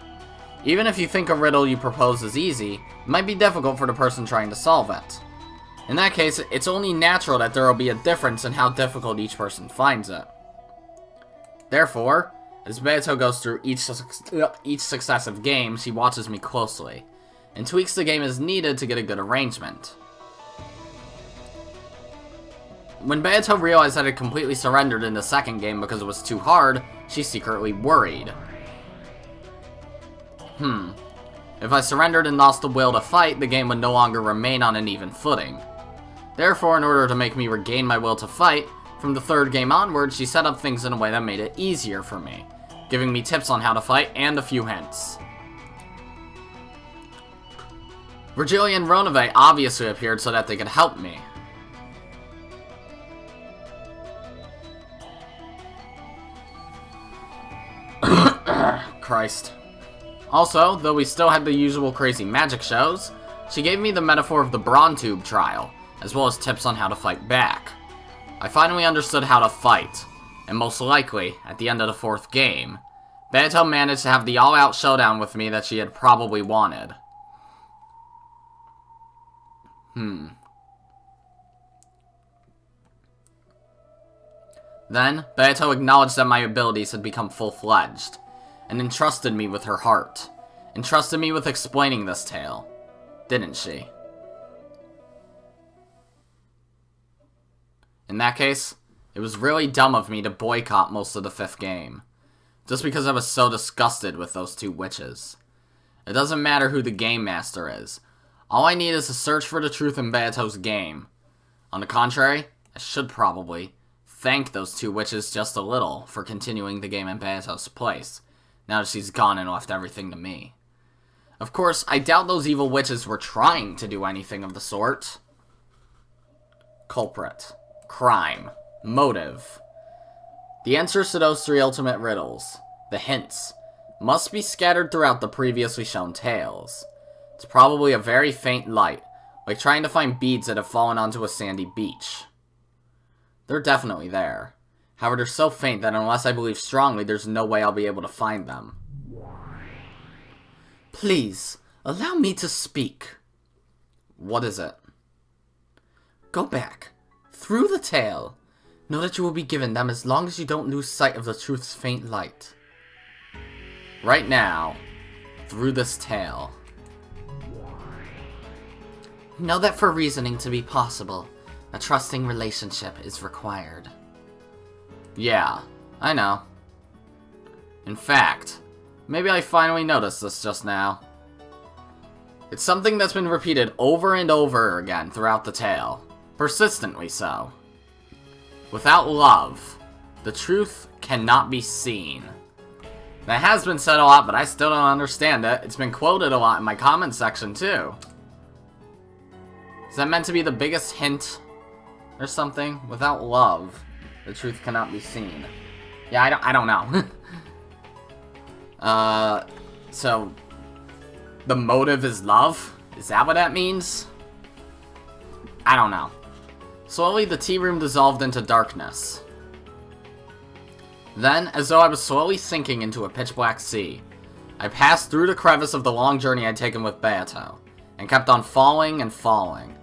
Even if you think a riddle you propose is easy, it might be difficult for the person trying to solve it. In that case, it's only natural that there will be a difference in how difficult each person finds it. Therefore, as Beato goes through each successive game, she watches me closely, and tweaks the game as needed to get a good arrangement. When Beato realized that I had completely surrendered in the second game because it was too hard, she secretly worried. If I surrendered and lost the will to fight, the game would no longer remain on an even footing. Therefore, in order to make me regain my will to fight, from the 3rd game onward, she set up things in a way that made it easier for me, giving me tips on how to fight and a few hints. Virgilia and Ronove obviously appeared so that they could help me. Christ. Also, though we still had the usual crazy magic shows, she gave me the metaphor of the Brawn Tube trial, as well as tips on how to fight back. I finally understood how to fight, and most likely, at the end of the 4th game, Beato managed to have the all-out showdown with me that she had probably wanted. Then, Beato acknowledged that my abilities had become full-fledged, and entrusted me with her heart. Entrusted me with explaining this tale. Didn't she? In that case, it was really dumb of me to boycott most of the 5th game. Just because I was so disgusted with those 2 witches. It doesn't matter who the game master is. All I need is to search for the truth in Beato's game. On the contrary, I should probably thank those 2 witches just a little for continuing the game in Beato's place, now that she's gone and left everything to me. Of course, I doubt those evil witches were trying to do anything of the sort. Culprit. Crime. Motive. The answers to those 3 ultimate riddles, the hints, must be scattered throughout the previously shown tales. It's probably a very faint light, like trying to find beads that have fallen onto a sandy beach. They're definitely there. However, they're so faint that unless I believe strongly, there's no way I'll be able to find them. Please, allow me to speak. What is it? Go back. Through the tale. Know that you will be given them as long as you don't lose sight of the truth's faint light. Right now, through this tale. Know that for reasoning to be possible, a trusting relationship is required. Yeah, I know. In fact, maybe I finally noticed this just now. It's something that's been repeated over and over again throughout the tale. Persistently so. Without love, the truth cannot be seen. That has been said a lot, but I still don't understand it. It's been quoted a lot in my comment section, too. Is that meant to be the biggest hint or something? Without love, the truth cannot be seen. Yeah, I don't know. So, the motive is love? Is that what that means? I don't know. Slowly, the tea room dissolved into darkness. Then, as though I was slowly sinking into a pitch-black sea, I passed through the crevice of the long journey I'd taken with Beato, and kept on falling and falling.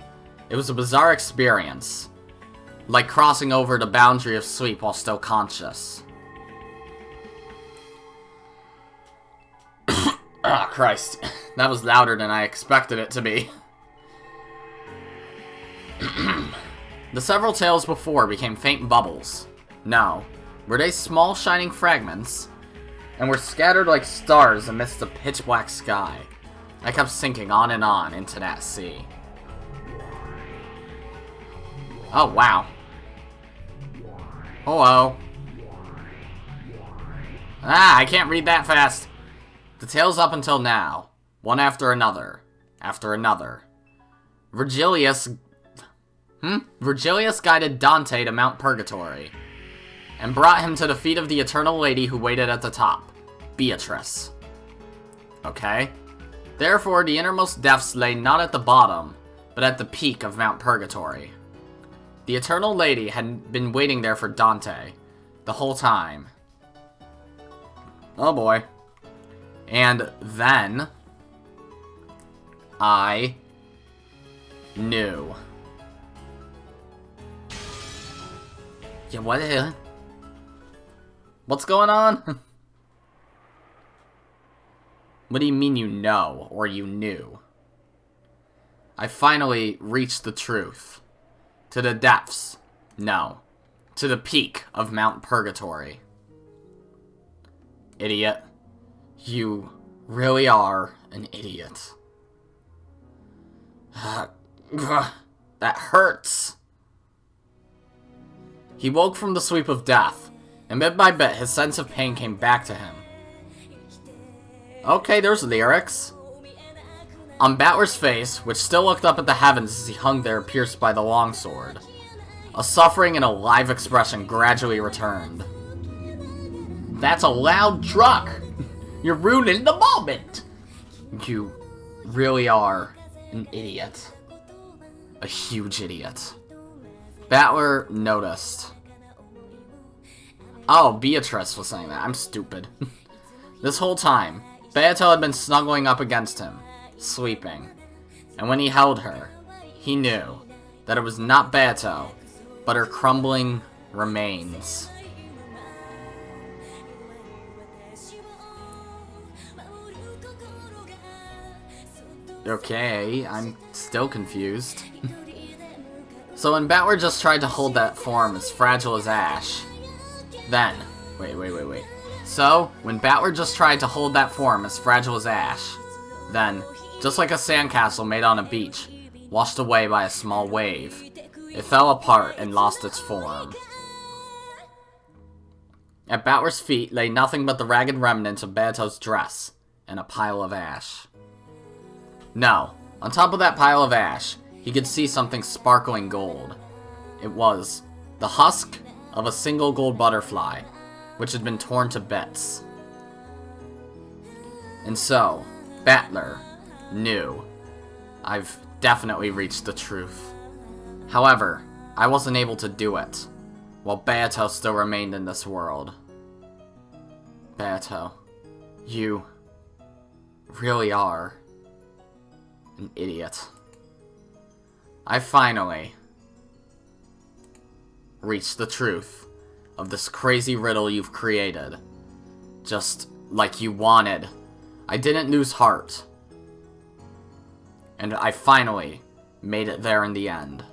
It was a bizarre experience, like crossing over the boundary of sleep while still conscious. Ah, Christ. That was louder than I expected it to be. The several tales before became faint bubbles. No. Were they small shining fragments? And were scattered like stars amidst the pitch-black sky. I kept sinking on and on into that sea. Oh, wow. Hello. Ah, I can't read that fast. The tales up until now. One after another. After another. Virgilius guided Dante to Mount Purgatory, and brought him to the feet of the Eternal Lady who waited at the top, Beatrice. Okay? Therefore, the innermost depths lay not at the bottom, but at the peak of Mount Purgatory. The Eternal Lady had been waiting there for Dante the whole time. Oh boy. And then I knew. Yeah, what? What's going on? What do you mean you know, or you knew? I finally reached the truth. To the depths. No. To the peak of Mount Purgatory. Idiot. You really are an idiot. That hurts. He woke from the sweep of death, and bit by bit his sense of pain came back to him. Okay, there's lyrics. On Battler's face, which still looked up at the heavens as he hung there pierced by the longsword, a suffering and alive expression gradually returned. That's a loud truck! You're ruining the moment! You really are an idiot. A huge idiot. Battler noticed. Oh, Beatrice was saying that. I'm stupid. This whole time, Beato had been snuggling up against him, sleeping. And when he held her, he knew that it was not Beato, but her crumbling remains. Okay, I'm still confused. So when Battler just tried to hold that form as fragile as ash, then... Wait. So, when Battler just tried to hold that form as fragile as ash, then, just like a sandcastle made on a beach, washed away by a small wave, it fell apart and lost its form. At Battler's feet lay nothing but the ragged remnants of Beato's dress and a pile of ash. No, on top of that pile of ash, he could see something sparkling gold. It was the husk of a single gold butterfly, which had been torn to bits. And so, Battler knew. I've definitely reached the truth. However, I wasn't able to do it, while Beato still remained in this world. Beato, you really are an idiot. I finally reached the truth of this crazy riddle you've created. Just like you wanted. I didn't lose heart. And I finally made it there in the end.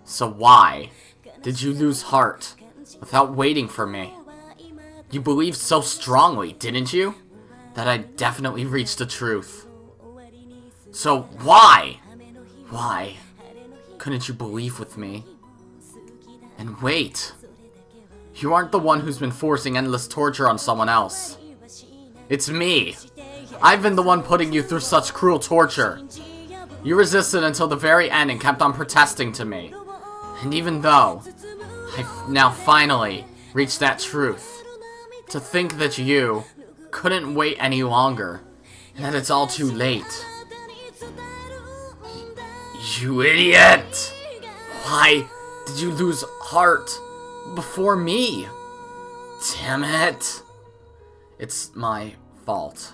So why did you lose heart without waiting for me? You believed so strongly, didn't you? That I definitely reached the truth. So why? Why couldn't you believe with me? And wait. You aren't the one who's been forcing endless torture on someone else. It's me. I've been the one putting you through such cruel torture. You resisted until the very end and kept on protesting to me. And even though I've now finally reached that truth, to think that you couldn't wait any longer, and that it's all too late. You idiot! Why did you lose heart before me? Damn it! It's my fault.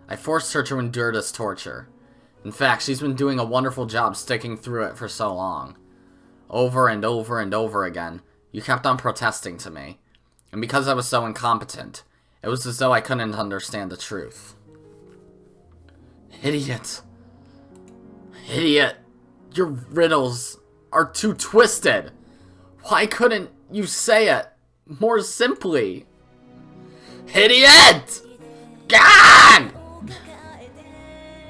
I forced her to endure this torture. In fact, she's been doing a wonderful job sticking through it for so long. Over and over and over again, you kept on protesting to me. And because I was so incompetent, it was as though I couldn't understand the truth. Idiot. Idiot. Your riddles are too twisted. Why couldn't you say it more simply? Idiot! God!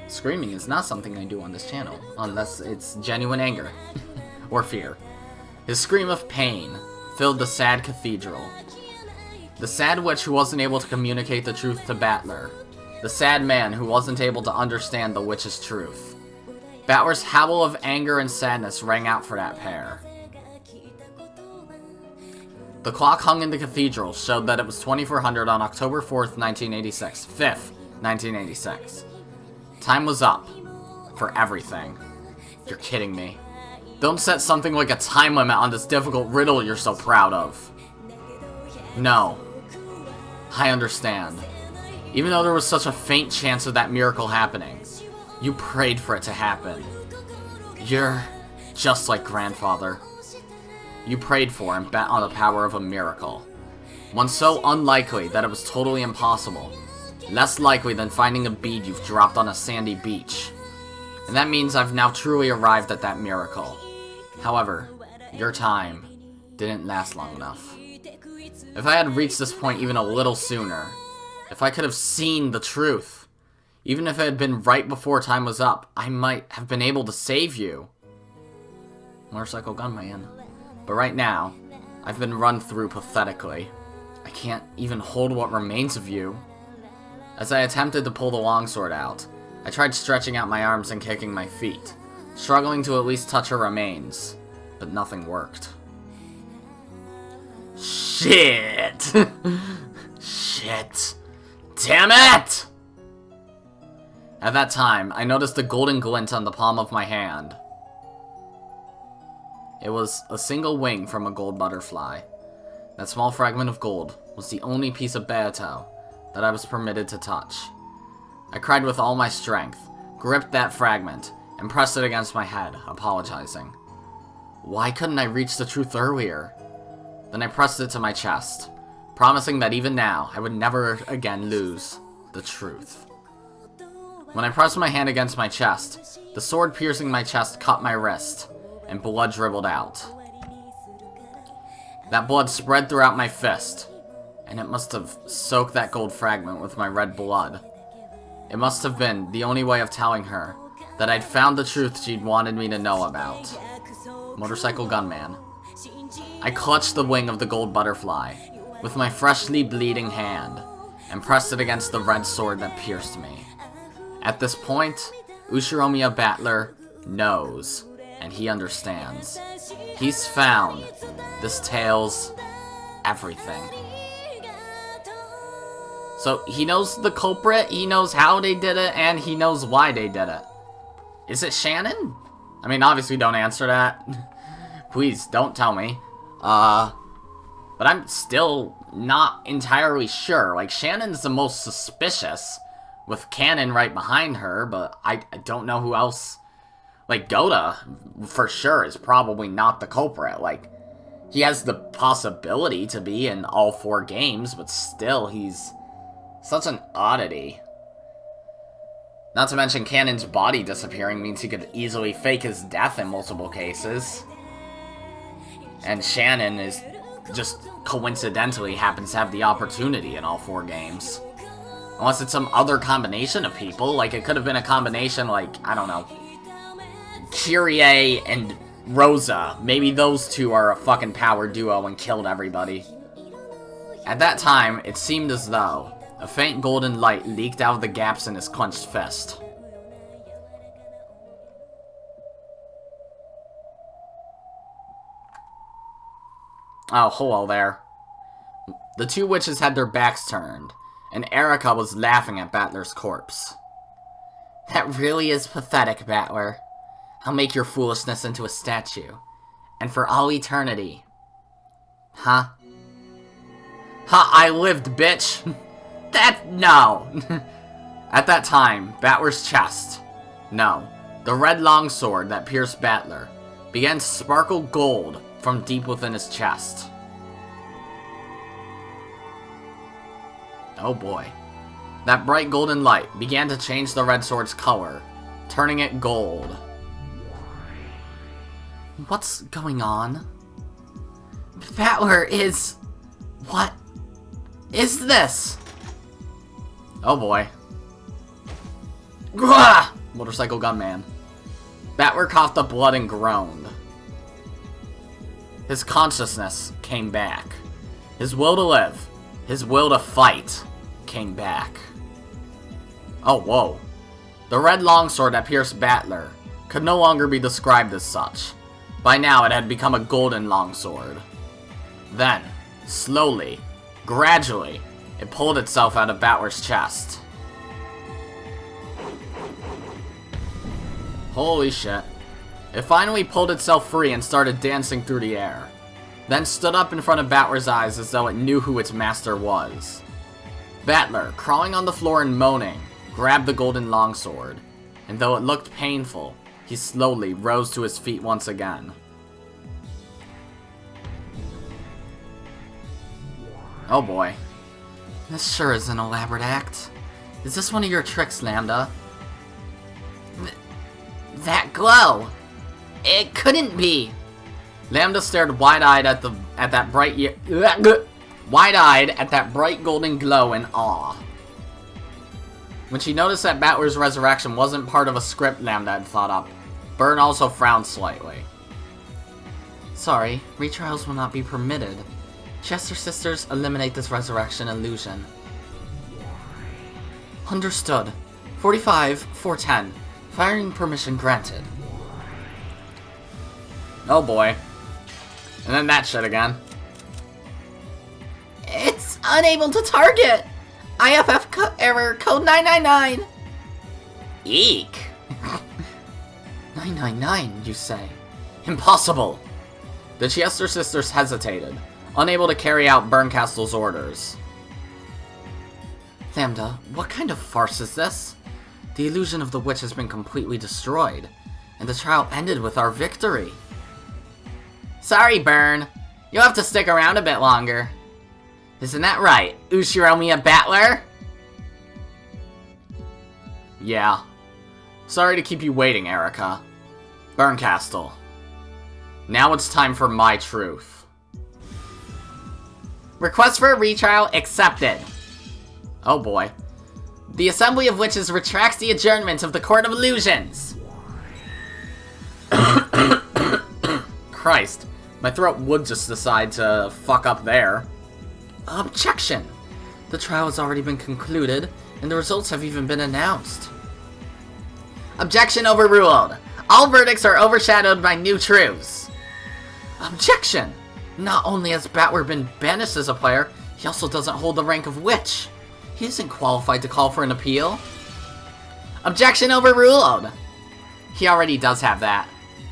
Screaming is not something I do on this channel, unless it's genuine anger or fear. His scream of pain filled the sad cathedral. The sad witch who wasn't able to communicate the truth to Battler. The sad man who wasn't able to understand the witch's truth. Battler's howl of anger and sadness rang out for that pair. The clock hung in the cathedral showed that it was 2400 on October 4th, 1986. 5th, 1986. Time was up. For everything. You're kidding me. Don't set something like a time limit on this difficult riddle you're so proud of. No. I understand. Even though there was such a faint chance of that miracle happening, you prayed for it to happen. You're just like Grandfather. You prayed for and bet on the power of a miracle. One so unlikely that it was totally impossible. Less likely than finding a bead you've dropped on a sandy beach. And that means I've now truly arrived at that miracle. However, your time didn't last long enough. If I had reached this point even a little sooner, if I could have seen the truth, even if it had been right before time was up, I might have been able to save you. Motorcycle Gunman. But right now, I've been run through pathetically. I can't even hold what remains of you. As I attempted to pull the longsword out, I tried stretching out my arms and kicking my feet, struggling to at least touch her remains, but nothing worked. Shit! Shit! Damn it! At that time, I noticed a golden glint on the palm of my hand. It was a single wing from a gold butterfly. That small fragment of gold was the only piece of Beato that I was permitted to touch. I cried with all my strength, gripped that fragment, and pressed it against my head, apologizing. Why couldn't I reach the truth earlier? Then I pressed it to my chest, promising that even now I would never again lose the truth. When I pressed my hand against my chest, the sword piercing my chest cut my wrist, and blood dribbled out. That blood spread throughout my fist, and it must have soaked that gold fragment with my red blood. It must have been the only way of telling her that I'd found the truth she'd wanted me to know about. Motorcycle Gunman. I clutched the wing of the gold butterfly with my freshly bleeding hand and pressed it against the red sword that pierced me. At this point, Ushiromiya Battler knows, and he understands. He's found this tale's everything. So, he knows the culprit, he knows how they did it, and he knows why they did it. Is it Shannon? I mean, obviously don't answer that. Please, don't tell me. But I'm still not entirely sure. Like, Shannon's the most suspicious, with Cannon right behind her, but I don't know who else. Like, Goda, for sure, is probably not the culprit. Like, he has the possibility to be in all 4 games, but still, he's such an oddity. Not to mention, Cannon's body disappearing means he could easily fake his death in multiple cases. And Shannon is just coincidentally happens to have the opportunity in all 4 games. Unless it's some other combination of people, like it could have been a combination like, I don't know, Kyrie and Rosa. Maybe those two are a fucking power duo and killed everybody. At that time, it seemed as though a faint golden light leaked out of the gaps in his clenched fist. Oh, hello there. The 2 witches had their backs turned, and Erika was laughing at Battler's corpse. That really is pathetic, Battler. I'll make your foolishness into a statue. And for all eternity. Huh? Ha, I lived, bitch! No! At that time, Battler's chest, no, the red longsword that pierced Battler, began to sparkle gold from deep within his chest. Oh boy. That bright golden light began to change the red sword's color, turning it gold. What's going on? Battler is... What is this? Oh boy. Gah! Motorcycle Gunman. Battler coughed up blood and groaned. His consciousness came back. His will to live, his will to fight, came back. Oh, whoa. The red longsword that pierced Battler could no longer be described as such. By now it had become a golden longsword. Then, slowly, gradually, it pulled itself out of Battler's chest. Holy shit. It finally pulled itself free and started dancing through the air. Then stood up in front of Battler's eyes as though it knew who its master was. Battler, crawling on the floor and moaning, grabbed the golden longsword, and though it looked painful, he slowly rose to his feet once again. Oh boy. This sure is an elaborate act. Is this one of your tricks, Lambda? That glow! It couldn't be! Lambda stared wide-eyed at that bright golden glow in awe. When she noticed that Battler's resurrection wasn't part of a script Lambda had thought up, Burn also frowned slightly. Sorry, retrials will not be permitted. Chester Sisters eliminate this resurrection illusion. Understood. 45-410. Firing permission granted. Oh boy. And then that shit again. It's unable to target! IFF error code 999! Eek! 999, you say? Impossible! The Chester Sisters hesitated, unable to carry out Berncastle's orders. Lambda, what kind of farce is this? The illusion of the witch has been completely destroyed, and the trial ended with our victory. Sorry, Burn. You'll have to stick around a bit longer. Isn't that right, Ushiromiya Battler? Yeah. Sorry to keep you waiting, Erika. Berncastle. Now it's time for my truth. Request for a retrial accepted. Oh boy. The Assembly of Witches retracts the adjournment of the Court of Illusions. Christ. My throat would just decide to fuck up there. Objection! The trial has already been concluded, and the results have even been announced. Objection overruled. All verdicts are overshadowed by new truths. Objection! Not only has Battler been banished as a player, he also doesn't hold the rank of witch. He isn't qualified to call for an appeal. Objection overruled. He already does have that.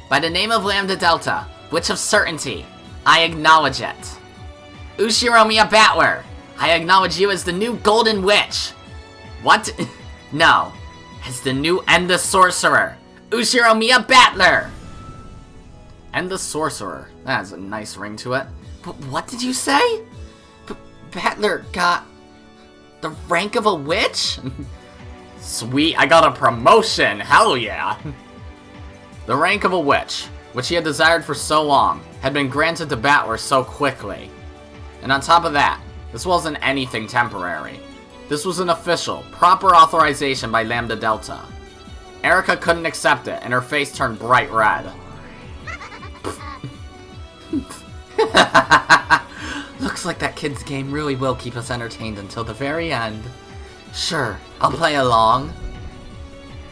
By the name of Lambda Delta, Witch of Certainty, I acknowledge it. Ushiromiya Battler, I acknowledge you as the new Golden Witch. What? No. As the new End the Sorcerer, Ushiromiya Battler. End the Sorcerer. That has a nice ring to it. But what did you say? Battler got the rank of a witch? Sweet, I got a promotion! Hell yeah! The rank of a witch, which he had desired for so long, had been granted to Battler so quickly. And on top of that, this wasn't anything temporary. This was an official, proper authorization by Lambda Delta. Erika couldn't accept it, and her face turned bright red. Looks like that kid's game really will keep us entertained until the very end. Sure, I'll play along.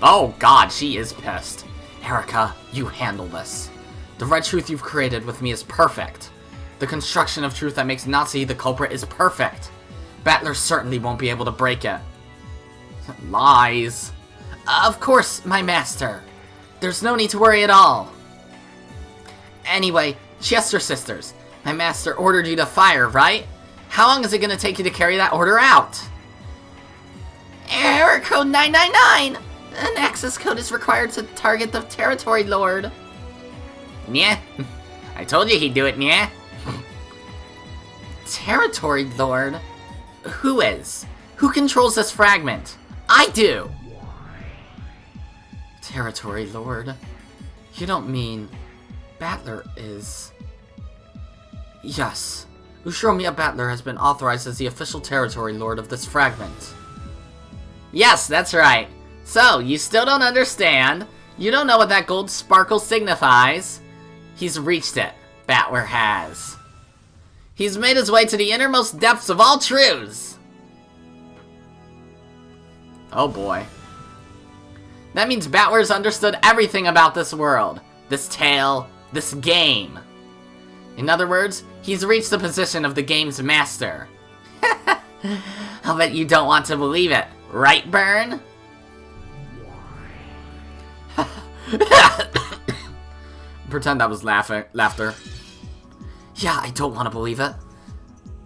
Oh god, she is pissed. Erika, you handle this. The red truth you've created with me is perfect. The construction of truth that makes Nazi the culprit is perfect. Battler certainly won't be able to break it. Lies. Of course, my master. There's no need to worry at all. Anyway, Chester Sisters, my master ordered you to fire, right? How long is it going to take you to carry that order out? Error code 999! An access code is required to target the Territory Lord. Yeah, I told you he'd do it, yeah. Territory Lord? Who is? Who controls this fragment? I do! Territory Lord? You don't mean... Battler is... Yes. Ushiromiya Battler has been authorized as the official Territory Lord of this fragment. Yes, that's right. So, you still don't understand? You don't know what that gold sparkle signifies? He's reached it. Battler has. He's made his way to the innermost depths of all truths! Oh boy. That means Battler's understood everything about this world, this tale, this game. In other words, he's reached the position of the game's master. I'll bet you don't want to believe it, right, Pretend that was laughter. Yeah, I don't want to believe it.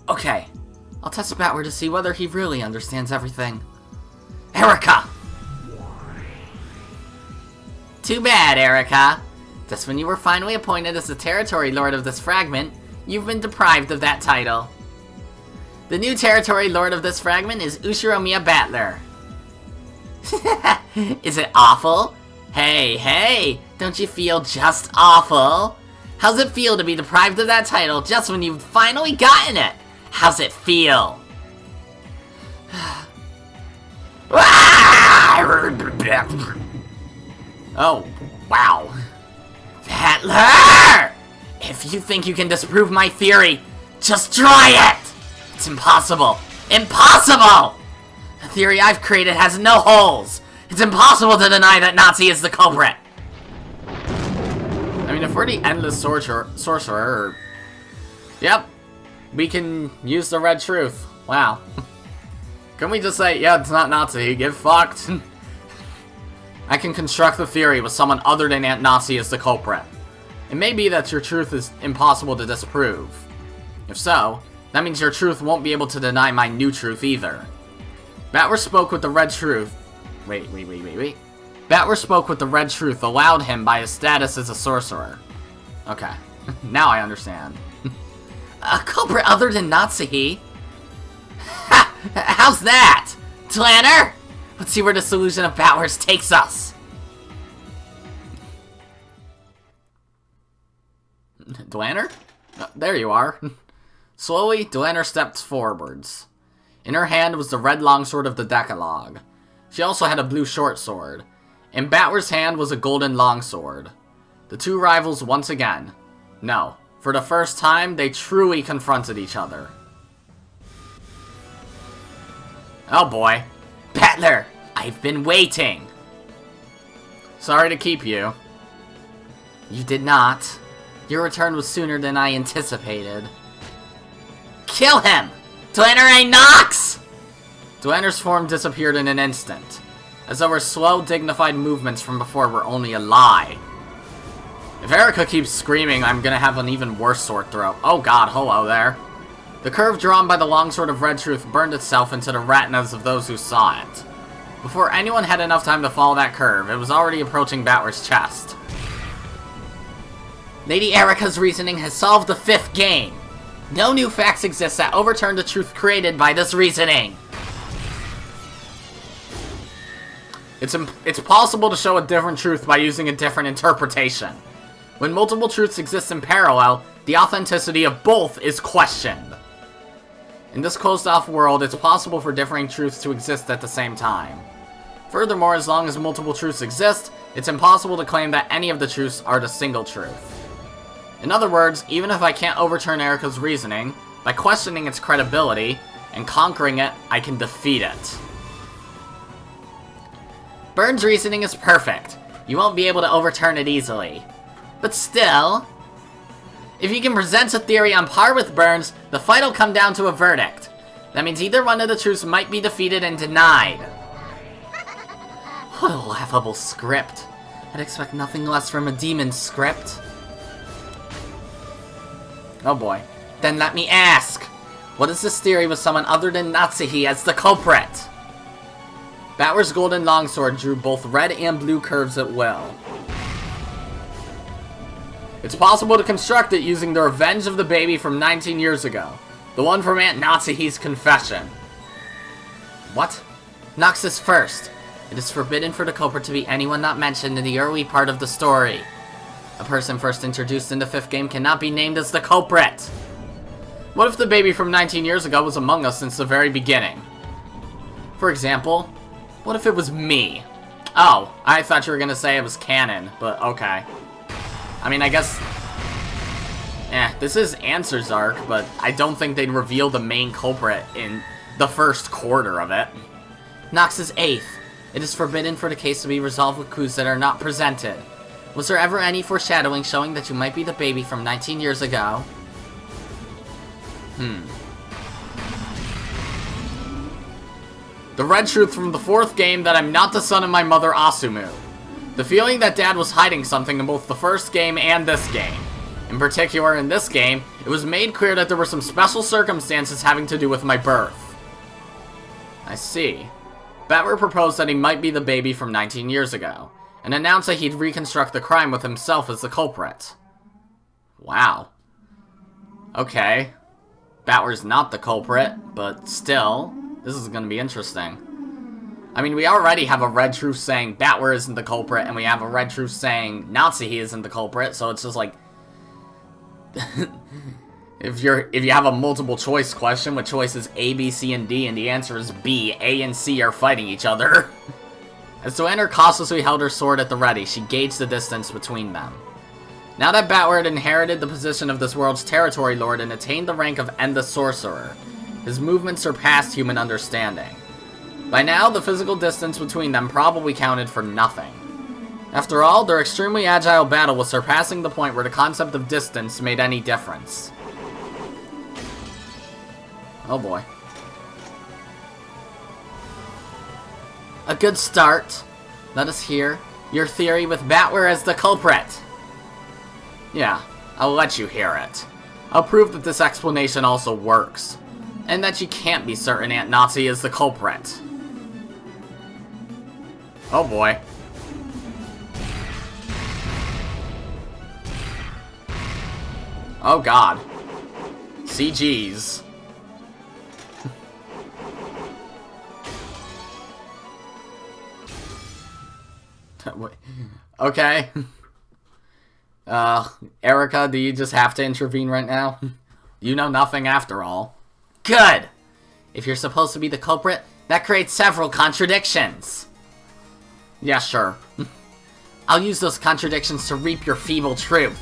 Okay, I'll test Battler to see whether he really understands everything. Erika! Too bad, Erika. Just when you were finally appointed as the territory lord of this fragment, you've been deprived of that title. The new territory lord of this fragment is Ushiromiya Battler. Is it awful? Hey, don't you feel just awful? How's it feel to be deprived of that title just when you've finally gotten it? How's it feel? Oh, wow. Battler! If you think you can disprove my theory, just try it! It's impossible! Impossible! The theory I've created has no holes! It's impossible to deny that Nazi is the culprit! I mean, if we're the endless sorcerer... Yep. We can use the red truth. Wow. Can we just say, yeah, it's not Nazi, get fucked? I can construct the theory with someone other than Aunt Nazi as the culprit. It may be that your truth is impossible to disprove. If so, that means your truth won't be able to deny my new truth either. Battler spoke with the red truth. Wait. Battler spoke with the red truth allowed him by his status as a sorcerer. Okay, now I understand. A culprit other than Nazi? Ha! How's that? Planner? Let's see where the solution of Battler's takes us. Dweller? There you are. Slowly, Dweller stepped forwards. In her hand was the red longsword of the Decalogue. She also had a blue short sword. In Battler's hand was a golden longsword. The two rivals once again. No, for the first time, they truly confronted each other. Oh boy. Battler, I've been waiting. Sorry to keep you. You did not. Your return was sooner than I anticipated. Kill him! Dweller Nox! Dwener's form disappeared in an instant, as though her slow, dignified movements from before were only a lie. If Erika keeps screaming, I'm gonna have an even worse sore throat. Oh god, hello there. The curve drawn by the longsword of Red Truth burned itself into the retinas of those who saw it. Before anyone had enough time to follow that curve, it was already approaching Battler's chest. Lady Erika's reasoning has solved the 5th game. No new facts exist that overturn the truth created by this reasoning. It's possible to show a different truth by using a different interpretation. When multiple truths exist in parallel, the authenticity of both is questioned. In this closed-off world, it's possible for differing truths to exist at the same time. Furthermore, as long as multiple truths exist, it's impossible to claim that any of the truths are the single truth. In other words, even if I can't overturn Erika's reasoning, by questioning its credibility and conquering it, I can defeat it. Burns' reasoning is perfect. You won't be able to overturn it easily. But still, if you can present a theory on par with Burns, the fight will come down to a verdict. That means either one of the truths might be defeated and denied. What a laughable script. I'd expect nothing less from a demon's script. Oh boy. Then let me ask, what is this theory with someone other than Natsuhi as the culprit? Battler's golden longsword drew both red and blue curves at will. It's possible to construct it using the revenge of the baby from 19 years ago. The one from Aunt Natsuhi's confession. What? Nox is first. It is forbidden for the culprit to be anyone not mentioned in the early part of the story. A person first introduced in the 5th game cannot be named as the culprit. What if the baby from 19 years ago was among us since the very beginning? For example, what if it was me? Oh, I thought you were gonna say it was canon, but okay. I mean, I guess... this is Answer's arc, but I don't think they'd reveal the main culprit in the first quarter of it. Nox is 8th. It is forbidden for the case to be resolved with clues that are not presented. Was there ever any foreshadowing showing that you might be the baby from 19 years ago? The red truth from the 4th game that I'm not the son of my mother Asumu. The feeling that Dad was hiding something in both the first game and this game. In particular, in this game, it was made clear that there were some special circumstances having to do with my birth. I see. Battler proposed that he might be the baby from 19 years ago, and announced that he'd reconstruct the crime with himself as the culprit. Wow. Okay. Battler's not the culprit, but still, this is gonna be interesting. I mean, we already have a red truth saying Battler isn't the culprit, and we have a red truth saying Nazi isn't the culprit, so it's just like... if you have a multiple choice question with choices A, B, C, and D, and the answer is B, A and C are fighting each other. As Duenna cautiously held her sword at the ready, she gauged the distance between them. Now that Battler had inherited the position of this world's territory lord and attained the rank of End the Sorcerer, his movements surpassed human understanding. By now, the physical distance between them probably counted for nothing. After all, their extremely agile battle was surpassing the point where the concept of distance made any difference. Oh boy. A good start. Let us hear your theory with Battler as the culprit. Yeah, I'll let you hear it. I'll prove that this explanation also works, and that you can't be certain Aunt Nazi is the culprit. Oh boy. Oh god. CG's. Okay. Erika, do you just have to intervene right now? You know nothing after all. Good! If you're supposed to be the culprit, that creates several contradictions. Yeah, sure. I'll use those contradictions to reap your feeble truth.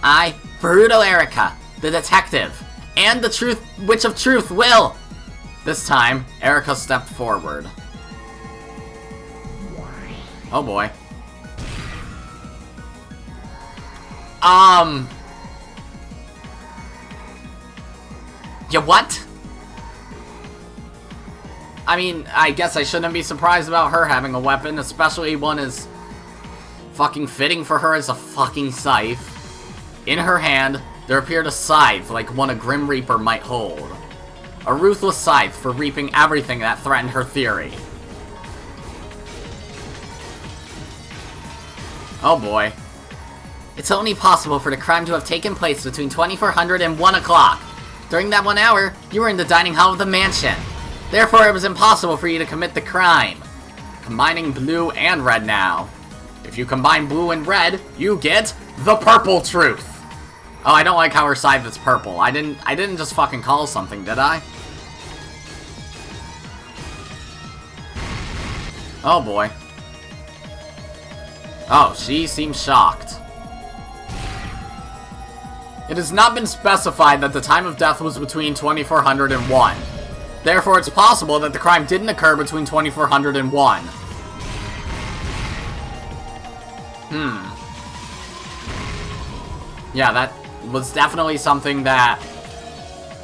I, Baruto Erika, the detective, and the truth witch of truth will... This time, Erika stepped forward. Oh boy. You what? I mean, I guess I shouldn't be surprised about her having a weapon, especially one as fucking fitting for her as a fucking scythe. In her hand, there appeared a scythe like one a Grim Reaper might hold. A ruthless scythe for reaping everything that threatened her theory. Oh boy. It's only possible for the crime to have taken place between 2400 and 1 o'clock. During that 1 hour, you were in the dining hall of the mansion. Therefore, it was impossible for you to commit the crime. Combining blue and red now. If you combine blue and red, you get the purple truth. Oh, I don't like how her scythe is purple. I didn't just fucking call something, did I? Oh boy. Oh, she seems shocked. It has not been specified that the time of death was between 2400 and 1. Therefore, it's possible that the crime didn't occur between 2400 and 1. Yeah, that was definitely something that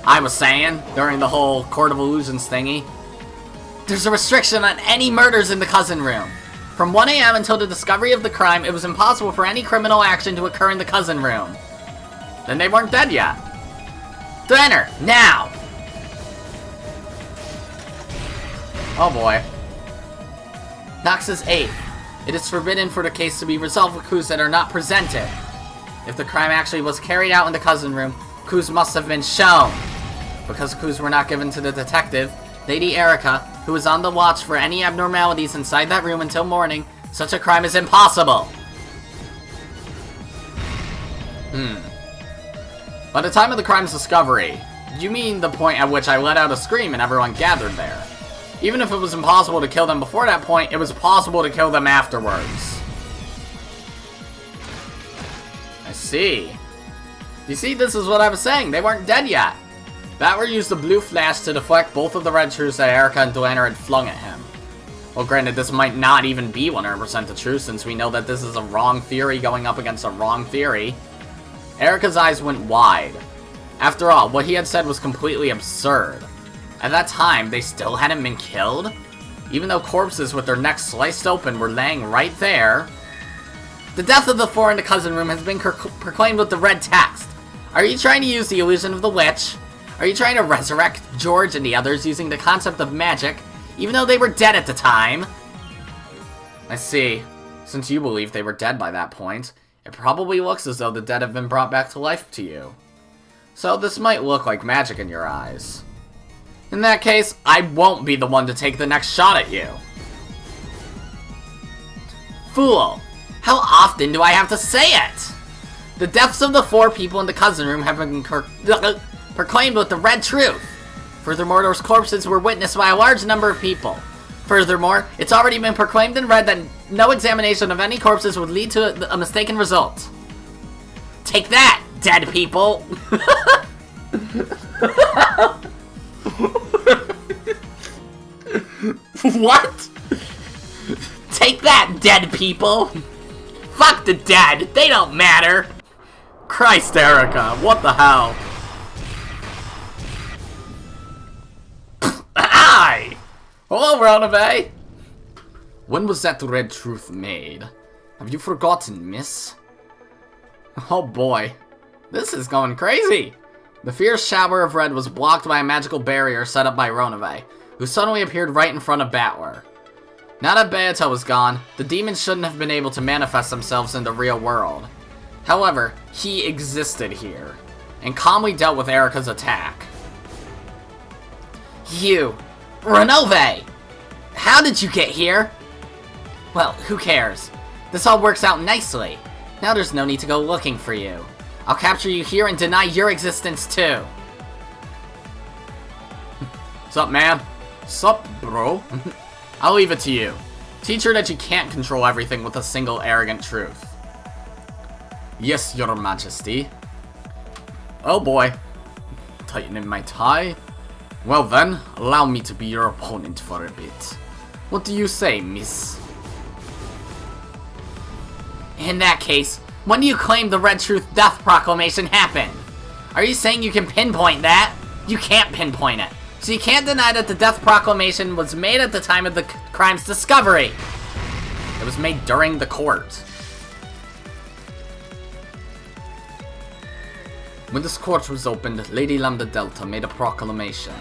I was saying during the whole Court of Illusions thingy. There's a restriction on any murders in the cousin room. From 1 AM until the discovery of the crime, it was impossible for any criminal action to occur in the cousin room. Then they weren't dead yet. Duenna, now! Oh boy. Nox's 8th. It is forbidden for the case to be resolved with clues that are not presented. If the crime actually was carried out in the cousin room, clues must have been shown. Because clues were not given to the detective, Lady Erika, who was on the watch for any abnormalities inside that room until morning, such a crime is impossible. By the time of the crime's discovery, you mean the point at which I let out a scream and everyone gathered there? Even if it was impossible to kill them before that point, it was possible to kill them afterwards. I see. You see, this is what I was saying. They weren't dead yet. Battler used the blue flash to deflect both of the red truths that Erika and Duenna had flung at him. Well, granted, this might not even be 100% the truth, since we know that this is a wrong theory going up against a wrong theory. Erika's eyes went wide. After all, what he had said was completely absurd. At that time, they still hadn't been killed? Even though corpses with their necks sliced open were laying right there, The death of the four in the cousin room has been proclaimed with the red text. Are you trying to use the illusion of the witch? Are you trying to resurrect George and the others using the concept of magic, even though they were dead at the time? I see. Since you believe they were dead by that point, it probably looks as though the dead have been brought back to life to you. So this might look like magic in your eyes. In that case, I won't be the one to take the next shot at you. Fool! How often do I have to say it? The deaths of the four people in the cousin room have been proclaimed with the red truth. Furthermore, those corpses were witnessed by a large number of people. Furthermore, it's already been proclaimed in red that no examination of any corpses would lead to a mistaken result. Take that, dead people! What? Take that, dead people! Fuck the dead! They don't matter! Christ, Erika, what the hell? Aye! Hello, Ronabe! When was that red truth made? Have you forgotten, miss? Oh boy. This is going crazy! The fierce shower of red was blocked by a magical barrier set up by Ronabe, who suddenly appeared right in front of Battler. Now that Beatrice was gone, the demons shouldn't have been able to manifest themselves in the real world. However, he existed here, and calmly dealt with Erika's attack. You! Renove! How did you get here? Well, who cares? This all works out nicely. Now there's no need to go looking for you. I'll capture you here and deny your existence too. Sup, man? Sup, bro? I'll leave it to you. Teach her that you can't control everything with a single arrogant truth. Yes, your majesty. Oh boy. Tightening my tie? Well then, allow me to be your opponent for a bit. What do you say, miss? In that case, when do you claim the Red Truth Death Proclamation happened? Are you saying you can pinpoint that? You can't pinpoint it. So you can't deny that the Death Proclamation was made at the time of the crime's discovery. It was made during the court. When this court was opened, Lady Lambda Delta made a proclamation.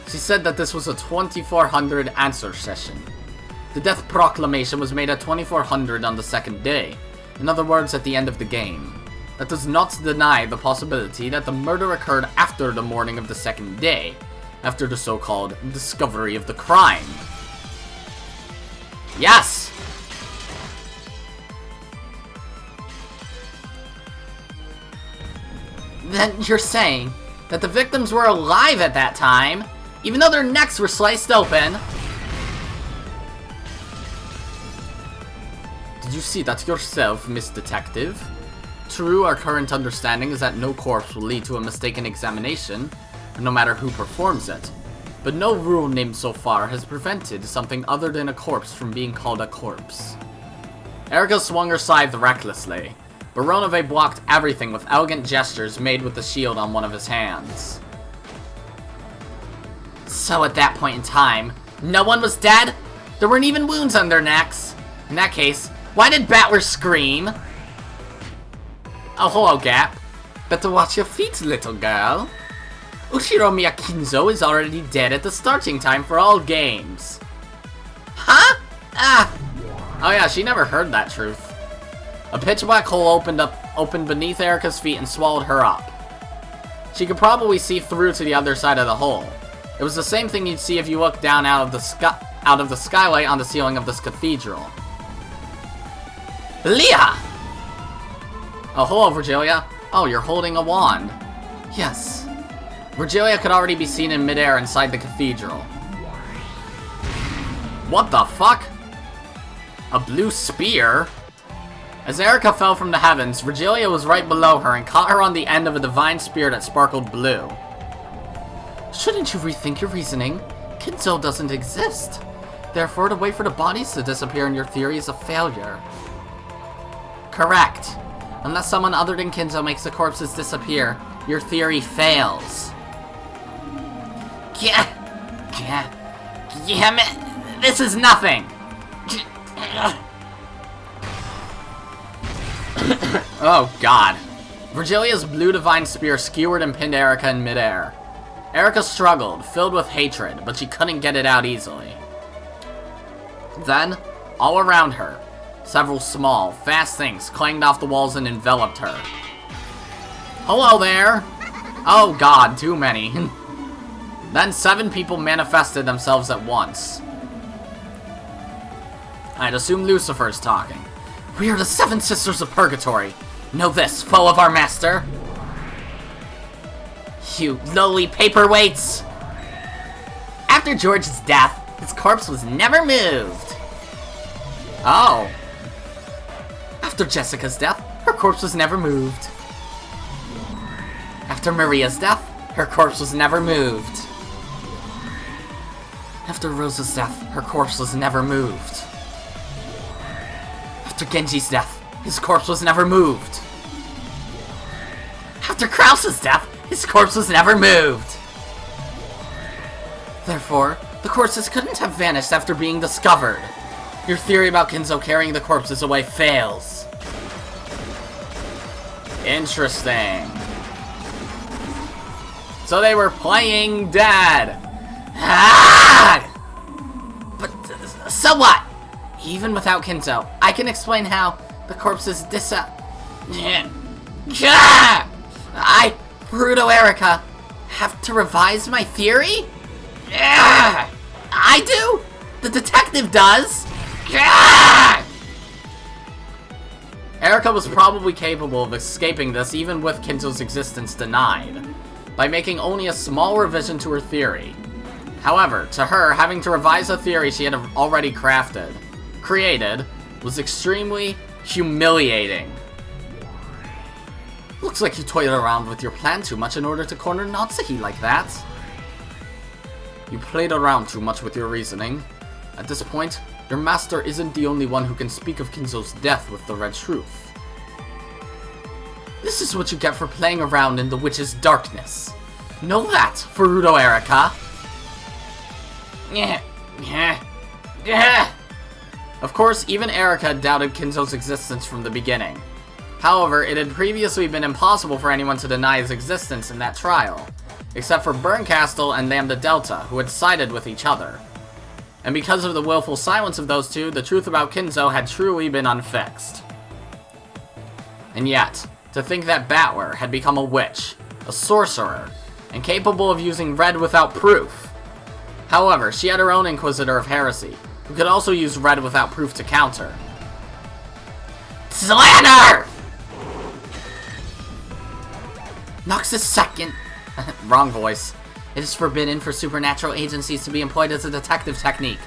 She said that this was a 2400 answer session. The Death Proclamation was made at 2400 on the second day. In other words, at the end of the game. That does not deny the possibility that the murder occurred after the morning of the second day, after the so-called discovery of the crime. Yes! Then you're saying that the victims were alive at that time, even though their necks were sliced open. Did you see that yourself, Miss Detective? True, our current understanding is that no corpse will lead to a mistaken examination, no matter who performs it. But no rule named so far has prevented something other than a corpse from being called a corpse. Erika swung her scythe recklessly, but Ronove blocked everything with elegant gestures made with the shield on one of his hands. So at that point in time, no one was dead? There weren't even wounds on their necks. In that case, why did Battler scream? Oh, hello, Gap. Better watch your feet, little girl. Ushiromiya Kinzo is already dead at the starting time for all games. Huh? Ah! Oh yeah, she never heard that truth. A pitch black hole opened beneath Erika's feet and swallowed her up. She could probably see through to the other side of the hole. It was the same thing you'd see if you looked down out of the skylight on the ceiling of this cathedral. Leah! Oh, hello, Virgilia. Oh, you're holding a wand. Yes. Virgilia could already be seen in midair inside the cathedral. What the fuck? A blue spear? As Erika fell from the heavens, Virgilia was right below her and caught her on the end of a divine spear that sparkled blue. Shouldn't you rethink your reasoning? Kinzo doesn't exist. Therefore, to wait for the bodies to disappear in your theory is a failure. Correct. Unless someone other than Kinzo makes the corpses disappear, your theory fails. Damn it! This is nothing! Oh, God. Virgilia's blue divine spear skewered and pinned Erika in midair. Erika struggled, filled with hatred, but she couldn't get it out easily. Then, all around her, several small, fast things clanged off the walls and enveloped her. Hello there! Oh God, too many. Then 7 people manifested themselves at once. I'd assume Lucifer's talking. We are the 7 Sisters of Purgatory. Know this, foe of our master. You lowly paperweights! After George's death, his corpse was never moved. Oh. After Jessica's death, her corpse was never moved. After Maria's death, her corpse was never moved. After Rosa's death, her corpse was never moved. After Genji's death, his corpse was never moved. After Krause's death, his corpse was never moved. Therefore, the corpses couldn't have vanished after being discovered. Your theory about Kinzo carrying the corpses away fails. Interesting. So they were playing dead. Ah! But so what? Even without Kinzo, I can explain how the corpses I, Rudo Erika, have to revise my theory? I do? The detective does? Erika was probably capable of escaping this even with Kinzo's existence denied, by making only a small revision to her theory. However, to her, having to revise a theory she had already created, was extremely humiliating. Looks like you toyed around with your plan too much in order to corner Natsuki like that. You played around too much with your reasoning. At this point, your master isn't the only one who can speak of Kinzo's death with the red truth. This is what you get for playing around in the witch's darkness. Know that, Furuto Erika. Of course, even Erika doubted Kinzo's existence from the beginning. However, it had previously been impossible for anyone to deny his existence in that trial, except for Bernkastel and Lambda Delta, who had sided with each other. And because of the willful silence of those two, the truth about Kinzo had truly been unfixed. And yet, to think that Battler had become a witch, a sorcerer, and capable of using red without proof. However, she had her own Inquisitor of Heresy, who could also use red without proof to counter. Slander! Noxus second. Wrong voice. It is forbidden for supernatural agencies to be employed as a detective technique.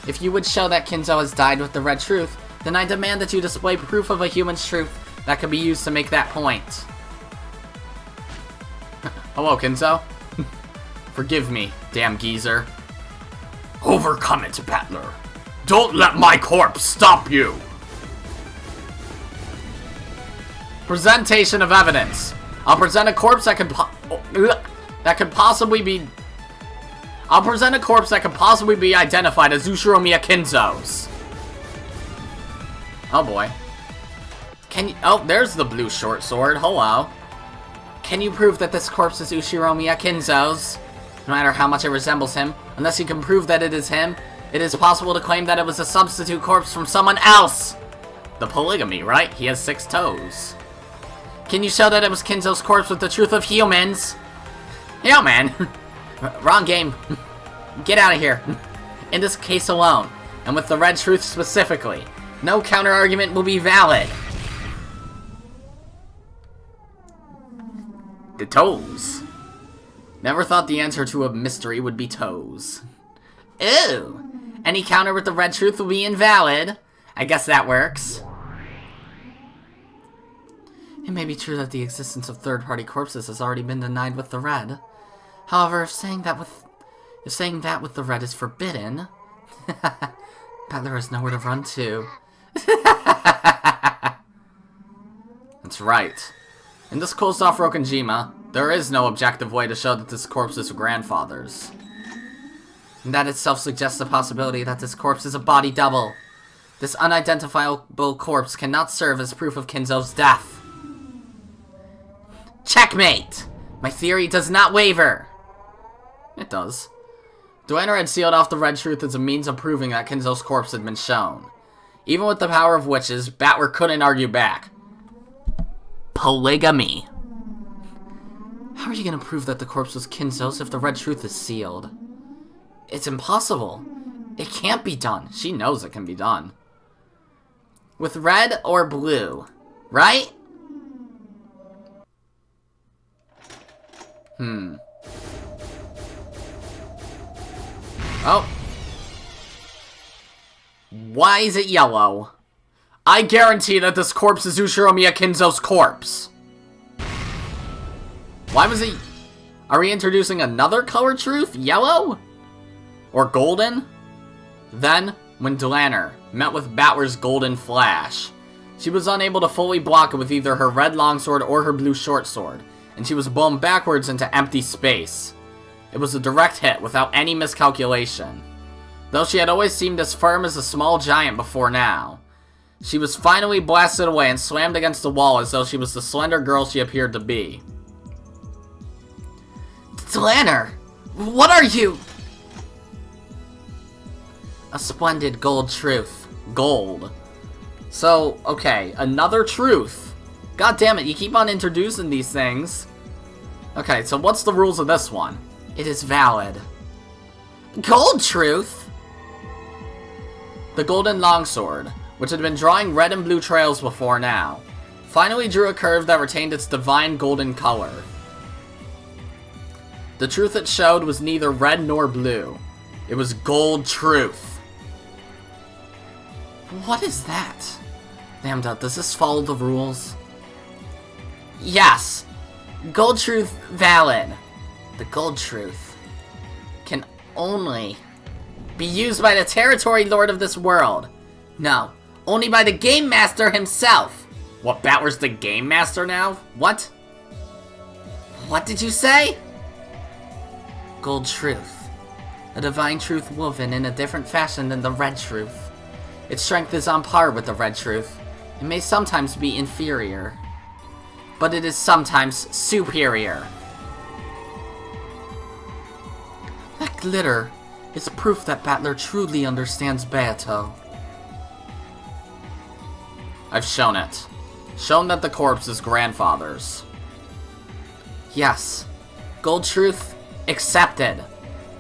If you would show that Kinzo has died with the red truth, then I demand that you display proof of a human's truth that could be used to make that point. Hello, Kinzo. Forgive me, damn geezer. Overcome it, Battler. Don't let my corpse stop you! Presentation of evidence. I'll present a corpse that could possibly be identified as Ushiromiya Kinzo's. Oh boy. Oh, there's the blue short sword. Hello. Can you prove that this corpse is Ushiromiya Kinzo's? No matter how much it resembles him, unless you can prove that it is him, it is possible to claim that it was a substitute corpse from someone else. The polygamy, right? He has 6 toes. Can you show that it was Kinzo's corpse with the truth of humans? Human? Wrong game. Get out of here. In this case alone, and with the red truth specifically, no counter-argument will be valid. The toes. Never thought the answer to a mystery would be toes. Ooh. Any counter with the red truth will be invalid. I guess that works. It may be true that the existence of third-party corpses has already been denied with the red. However, if saying that with the red is forbidden, Battler has nowhere to run to. That's right. In this closed-off Rokonjima, there is no objective way to show that this corpse is grandfather's. And that itself suggests the possibility that this corpse is a body double. This unidentifiable corpse cannot serve as proof of Kinzo's death. Checkmate! My theory does not waver. It does. Dwener had sealed off the red truth as a means of proving that Kinzo's corpse had been shown. Even with the power of witches, Battler couldn't argue back. Polygamy. How are you going to prove that the corpse was Kinzo's if the red truth is sealed? It's impossible. It can't be done. She knows it can be done. With red or blue, right? Oh. Why is it yellow? I guarantee that this corpse is Ushiromiya Kinzo's corpse. Why was it... Are we introducing another color truth? Yellow? Or golden? Then, when Dwener met with Battler's golden flash, she was unable to fully block it with either her red longsword or her blue short sword, and she was blown backwards into empty space. It was a direct hit without any miscalculation. Though she had always seemed as firm as a small giant before now, she was finally blasted away and slammed against the wall as though she was the slender girl she appeared to be. Dwener, what are you? A splendid gold truth. Gold. So, okay, another truth. God damn it, you keep on introducing these things. Okay, so what's the rules of this one? It is valid. Gold truth? The golden longsword, which had been drawing red and blue trails before now, finally drew a curve that retained its divine golden color. The truth it showed was neither red nor blue. It was gold truth. What is that? Lambda, does this follow the rules? Yes. Gold truth valid. The gold truth can only be used by the territory lord of this world. No, only by the game master himself. What, Battler's the game master now? What? What did you say? Gold truth. A divine truth woven in a different fashion than the red truth. Its strength is on par with the red truth. It may sometimes be inferior, but it is sometimes superior. That glitter is proof that Battler truly understands Beato. I've shown it. Shown that the corpse is grandfather's. Yes. Gold truth accepted.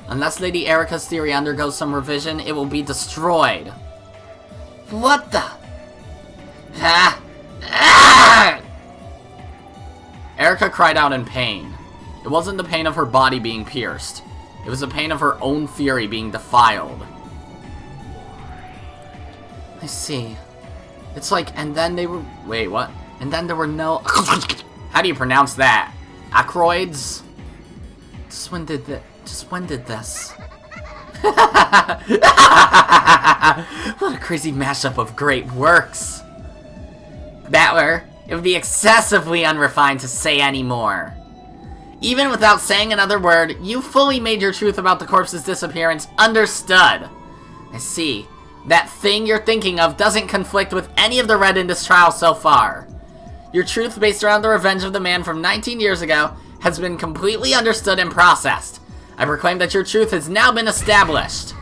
Unless Lady Erika's theory undergoes some revision, it will be destroyed. What the? Ah! Ah! Erika cried out in pain. It wasn't the pain of her body being pierced. It was the pain of her own theory being defiled. I see. It's like, and then they were... Wait, what? And then there were no... How do you pronounce that? Acroids? Just when did this? What a crazy mashup of great works. Battler, it would be excessively unrefined to say any more. Even without saying another word, you fully made your truth about the corpse's disappearance understood. I see. That thing you're thinking of doesn't conflict with any of the read in this trial so far. Your truth based around the revenge of the man from 19 years ago has been completely understood and processed. I proclaim that your truth has now been established.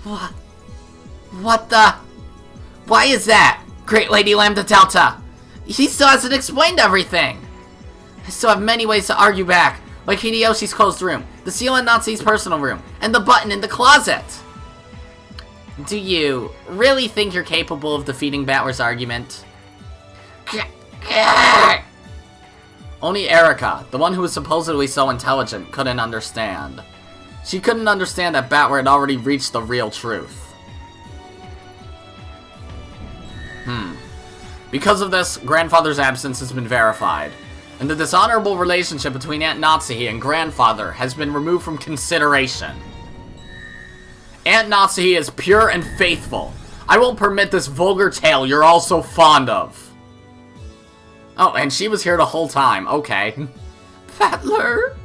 What the? Why is that? Great Lady Lambda Delta. He still hasn't explained everything. I still have many ways to argue back, like Hideyoshi's closed room, the seal in Natsu's personal room, and the button in the closet. Do you really think you're capable of defeating Battler's argument? Only Erika, the one who was supposedly so intelligent, couldn't understand. She couldn't understand that Battler had already reached the real truth. Because of this, Grandfather's absence has been verified, and the dishonorable relationship between Aunt Natsuhi and Grandfather has been removed from consideration. Aunt Natsuhi is pure and faithful. I won't permit this vulgar tale you're all so fond of. Oh, and she was here the whole time. Okay. Battler?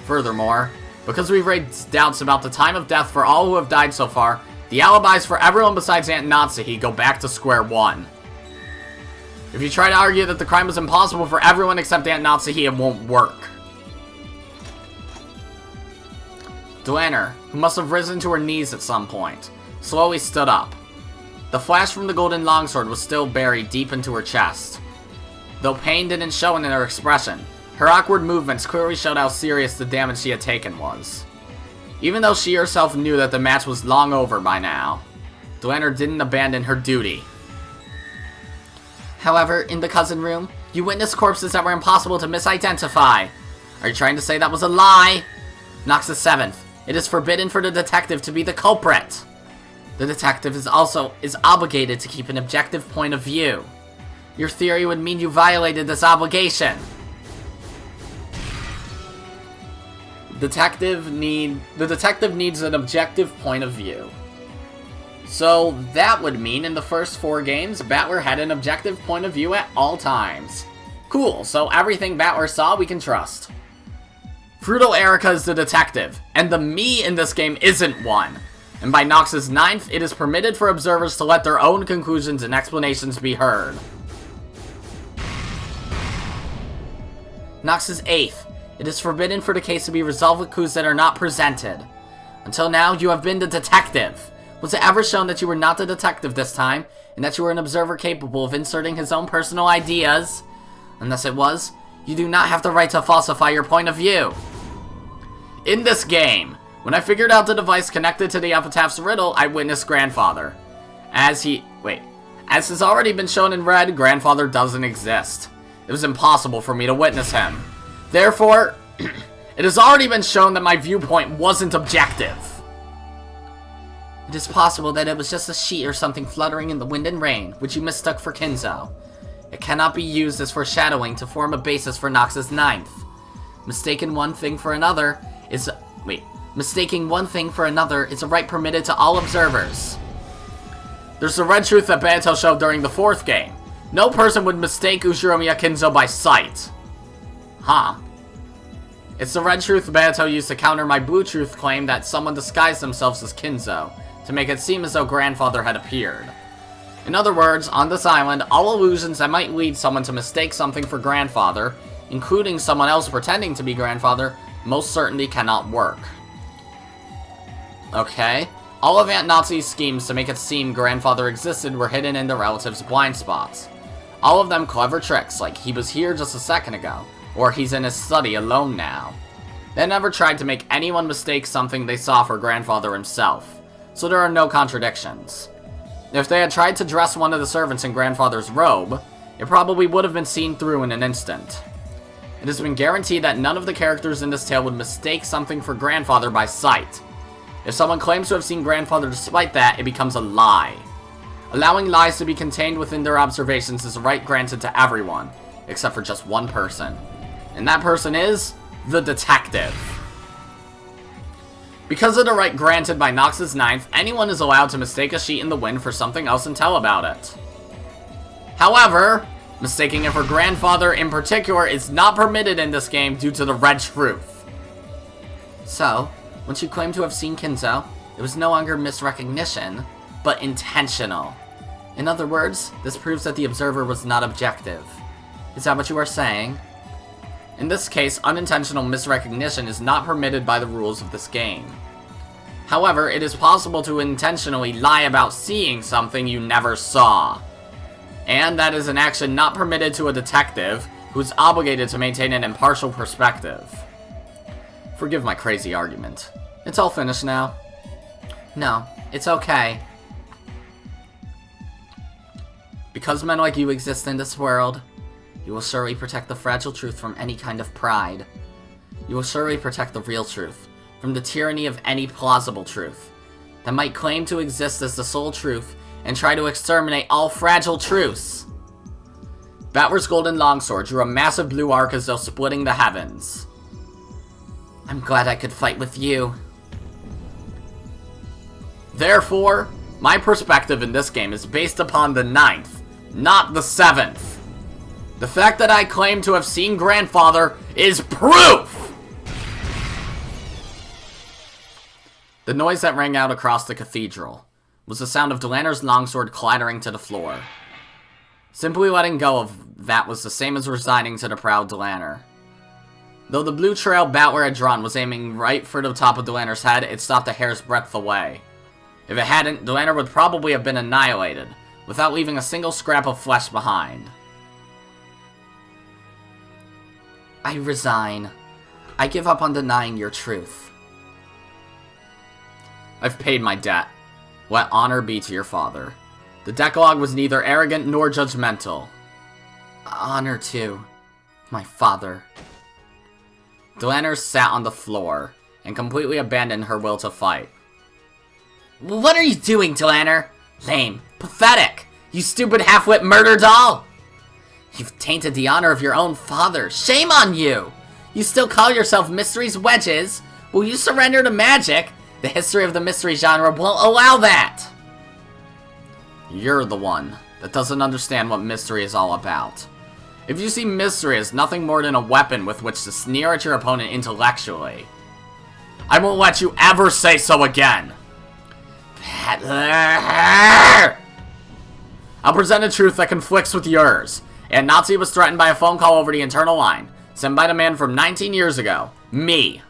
Furthermore, because we've raised doubts about the time of death for all who have died so far, The alibis for everyone besides Aunt Natsuhi go back to square one. If you try to argue that the crime was impossible for everyone except Aunt Natsuhi, it won't work. Dwener, who must have risen to her knees at some point, slowly stood up. The flash from the golden longsword was still buried deep into her chest. Though pain didn't show in her expression, her awkward movements clearly showed how serious the damage she had taken was. Even though she herself knew that the match was long over by now, Dwener didn't abandon her duty. However, in the cousin room, you witnessed corpses that were impossible to misidentify. Are you trying to say that was a lie? Noxus 7th, it is forbidden for the detective to be the culprit. The detective is obligated to keep an objective point of view. Your theory would mean you violated this obligation. The detective needs an objective point of view. So that would mean in the first 4 games, Battler had an objective point of view at all times. Cool, so everything Battler saw we can trust. Fruto Erika is the detective, and the me in this game isn't one. And by Noxus 9th, it is permitted for observers to let their own conclusions and explanations be heard. Noxus 8th, it is forbidden for the case to be resolved with clues that are not presented. Until now, you have been the detective. Was it ever shown that you were not the detective this time, and that you were an observer capable of inserting his own personal ideas? Unless it was, you do not have the right to falsify your point of view. In this game, when I figured out the device connected to the Epitaph's riddle, I witnessed Grandfather. As has already been shown in red, Grandfather doesn't exist. It was impossible for me to witness him. Therefore, it has already been shown that my viewpoint wasn't objective. It is possible that it was just a sheet or something fluttering in the wind and rain, which you mistook for Kinzo. It cannot be used as foreshadowing to form a basis for Noxus 9th. Mistaking one thing for another is a right permitted to all observers. There's the red truth that Beato showed during the 4th game. No person would mistake Ushiromiya Kinzo by sight. Huh. It's the red truth Beato used to counter my blue truth claim that someone disguised themselves as Kinzo, to make it seem as though Grandfather had appeared. In other words, on this island, all illusions that might lead someone to mistake something for Grandfather, including someone else pretending to be Grandfather, most certainly cannot work. Okay. All of Aunt Natsuhi's schemes to make it seem Grandfather existed were hidden in the relatives' blind spots. All of them clever tricks, like he was here just a second ago, or he's in his study alone now. They never tried to make anyone mistake something they saw for Grandfather himself, so there are no contradictions. If they had tried to dress one of the servants in Grandfather's robe, it probably would have been seen through in an instant. It has been guaranteed that none of the characters in this tale would mistake something for Grandfather by sight. If someone claims to have seen Grandfather despite that, it becomes a lie. Allowing lies to be contained within their observations is a right granted to everyone, except for just one person. And that person is the detective. Because of the right granted by Noxus 9th, anyone is allowed to mistake a sheet in the wind for something else and tell about it. However, mistaking it for Grandfather in particular is not permitted in this game due to the red truth. So, once you claim to have seen Kinzo, it was no longer misrecognition, but intentional. In other words, this proves that the observer was not objective. Is that what you are saying? In this case, unintentional misrecognition is not permitted by the rules of this game. However, it is possible to intentionally lie about seeing something you never saw. And that is an action not permitted to a detective, who's obligated to maintain an impartial perspective. Forgive my crazy argument. It's all finished now. No, it's okay. Because men like you exist in this world, you will surely protect the fragile truth from any kind of pride. You will surely protect the real truth from the tyranny of any plausible truth that might claim to exist as the sole truth and try to exterminate all fragile truths. Battler's golden longsword drew a massive blue arc as though splitting the heavens. I'm glad I could fight with you. Therefore, my perspective in this game is based upon the 9th, not the 7th. The fact that I claim to have seen Grandfather is proof! The noise that rang out across the cathedral, was the sound of Delaner's longsword clattering to the floor. Simply letting go of that was the same as resigning to the proud Delaner. Though the blue trail Battler had drawn was aiming right for the top of Delaner's head, it stopped a hair's breadth away. If it hadn't, Delaner would probably have been annihilated, without leaving a single scrap of flesh behind. I resign. I give up on denying your truth. I've paid my debt. Let honor be to your father. The Decalogue was neither arrogant nor judgmental. Honor to my father. Delaner sat on the floor, and completely abandoned her will to fight. What are you doing, Delaner? Lame. Pathetic. You stupid half-wit murder doll. You've tainted the honor of your own father. Shame on you! You still call yourself Mystery's Wedges? Will you surrender to magic? The history of the mystery genre won't allow that! You're the one that doesn't understand what mystery is all about. If you see mystery as nothing more than a weapon with which to sneer at your opponent intellectually, I won't let you ever say so again! Battler! I'll present a truth that conflicts with yours. And Natsuhi was threatened by a phone call over the internal line, sent by the man from 19 years ago, me.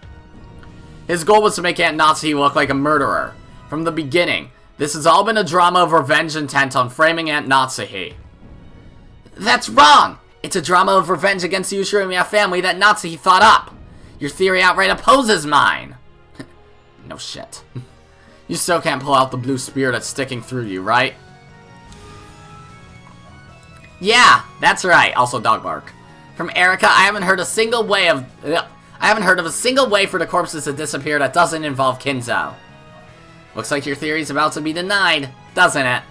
His goal was to make Aunt Natsuhi look like a murderer. From the beginning, this has all been a drama of revenge intent on framing Aunt Natsuhi. That's wrong! It's a drama of revenge against the Ushiromiya family that Natsuhi thought up. Your theory outright opposes mine. No shit. You still can't pull out the blue spear that's sticking through you, right? Yeah, that's right. Also dog bark. From Erika, I haven't heard of a single way for the corpses to disappear that doesn't involve Kinzo. Looks like your theory's about to be denied, doesn't it?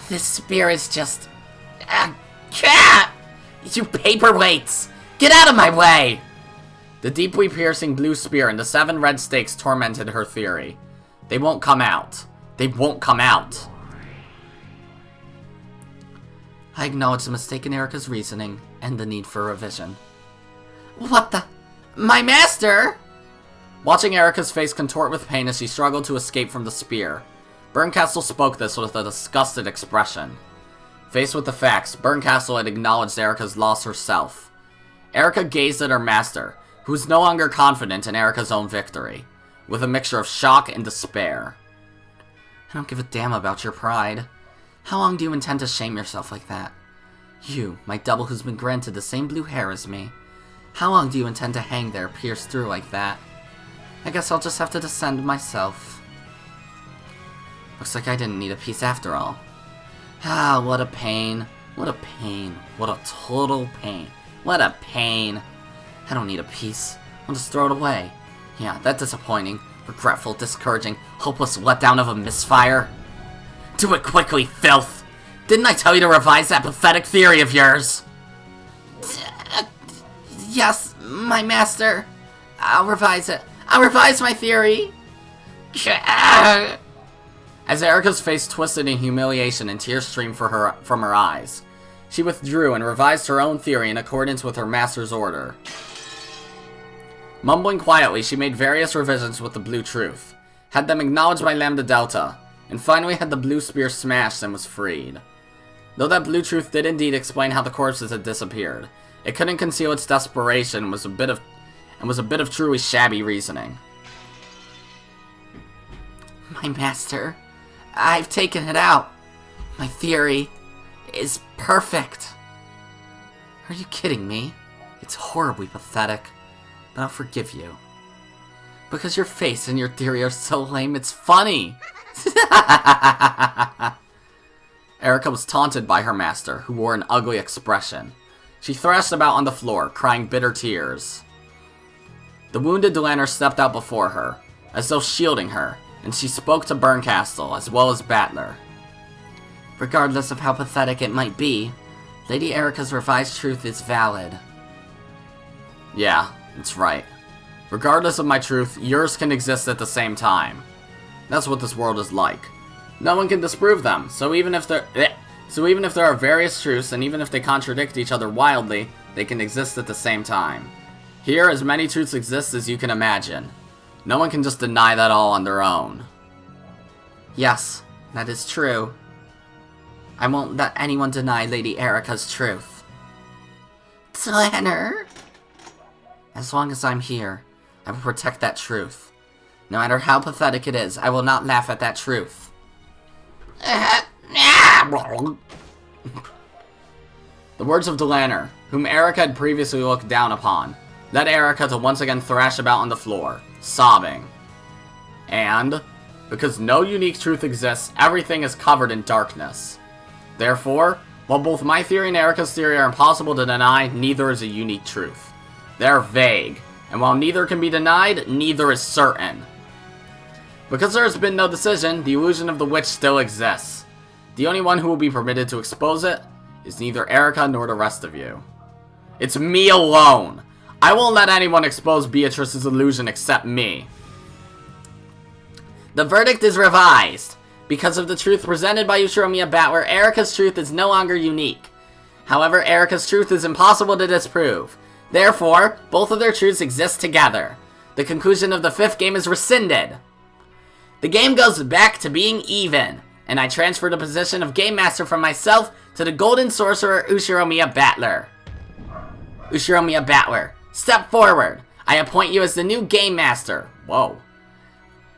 This spear is just... You paperweights! Get out of my way! The deeply piercing blue spear and the 7 red stakes tormented her theory. They won't come out. They won't come out. I acknowledge the mistake in Erika's reasoning, and the need for revision. What the... My master?! Watching Erika's face contort with pain as she struggled to escape from the spear, Berncastle spoke this with a disgusted expression. Faced with the facts, Berncastle had acknowledged Erika's loss herself. Erika gazed at her master, who was no longer confident in Erika's own victory, with a mixture of shock and despair. I don't give a damn about your pride. How long do you intend to shame yourself like that? You, my double who's been granted the same blue hair as me. How long do you intend to hang there, pierced through like that? I guess I'll just have to descend myself. Looks like I didn't need a piece after all. Ah, what a pain. What a pain. What a total pain. What a pain. I don't need a piece. I'll just throw it away. Yeah, that's disappointing. Regretful, discouraging, hopeless letdown of a misfire. Do it quickly, filth! Didn't I tell you to revise that pathetic theory of yours? Yes, my master. I'll revise it. I'll revise my theory. As Erika's face twisted in humiliation and tears streamed from her eyes, she withdrew and revised her own theory in accordance with her master's order. Mumbling quietly, she made various revisions with the blue truth, had them acknowledged by Lambda Delta, and finally had the blue spear smashed and was freed. Though that blue truth did indeed explain how the corpses had disappeared, it couldn't conceal its desperation and was a bit of truly shabby reasoning. My master, I've taken it out. My theory is perfect. Are you kidding me? It's horribly pathetic, but I'll forgive you. Because your face and your theory are so lame, it's funny. Erika was taunted by her master, who wore an ugly expression. She thrashed about on the floor, crying bitter tears. The wounded Delaner stepped out before her, as though shielding her, and she spoke to Berncastle as well as Battler. Regardless of how pathetic it might be, Lady Erika's revised truth is valid. Yeah, that's right. Regardless of my truth, yours can exist at the same time. That's what this world is like. No one can disprove them, so even if there are various truths, and even if they contradict each other wildly, they can exist at the same time. Here, as many truths exist as you can imagine. No one can just deny that all on their own. Yes, that is true. I won't let anyone deny Lady Erika's truth. Tanner? As long as I'm here, I will protect that truth. No matter how pathetic it is, I will not laugh at that truth. The words of Delanner, whom Erika had previously looked down upon, led Erika to once again thrash about on the floor, sobbing. And, because no unique truth exists, everything is covered in darkness. Therefore, while both my theory and Erika's theory are impossible to deny, neither is a unique truth. They're vague, and while neither can be denied, neither is certain. Because there has been no decision, the illusion of the witch still exists. The only one who will be permitted to expose it is neither Erika nor the rest of you. It's me alone. I won't let anyone expose Beatrice's illusion except me. The verdict is revised. Because of the truth presented by Ushiromiya Battler, Erika's truth is no longer unique. However, Erika's truth is impossible to disprove. Therefore, both of their truths exist together. The conclusion of the 5th game is rescinded. The game goes back to being even, and I transfer the position of Game Master from myself to the Golden Sorcerer Ushiromiya Battler. Ushiromiya Battler, step forward. I appoint you as the new Game Master. Whoa.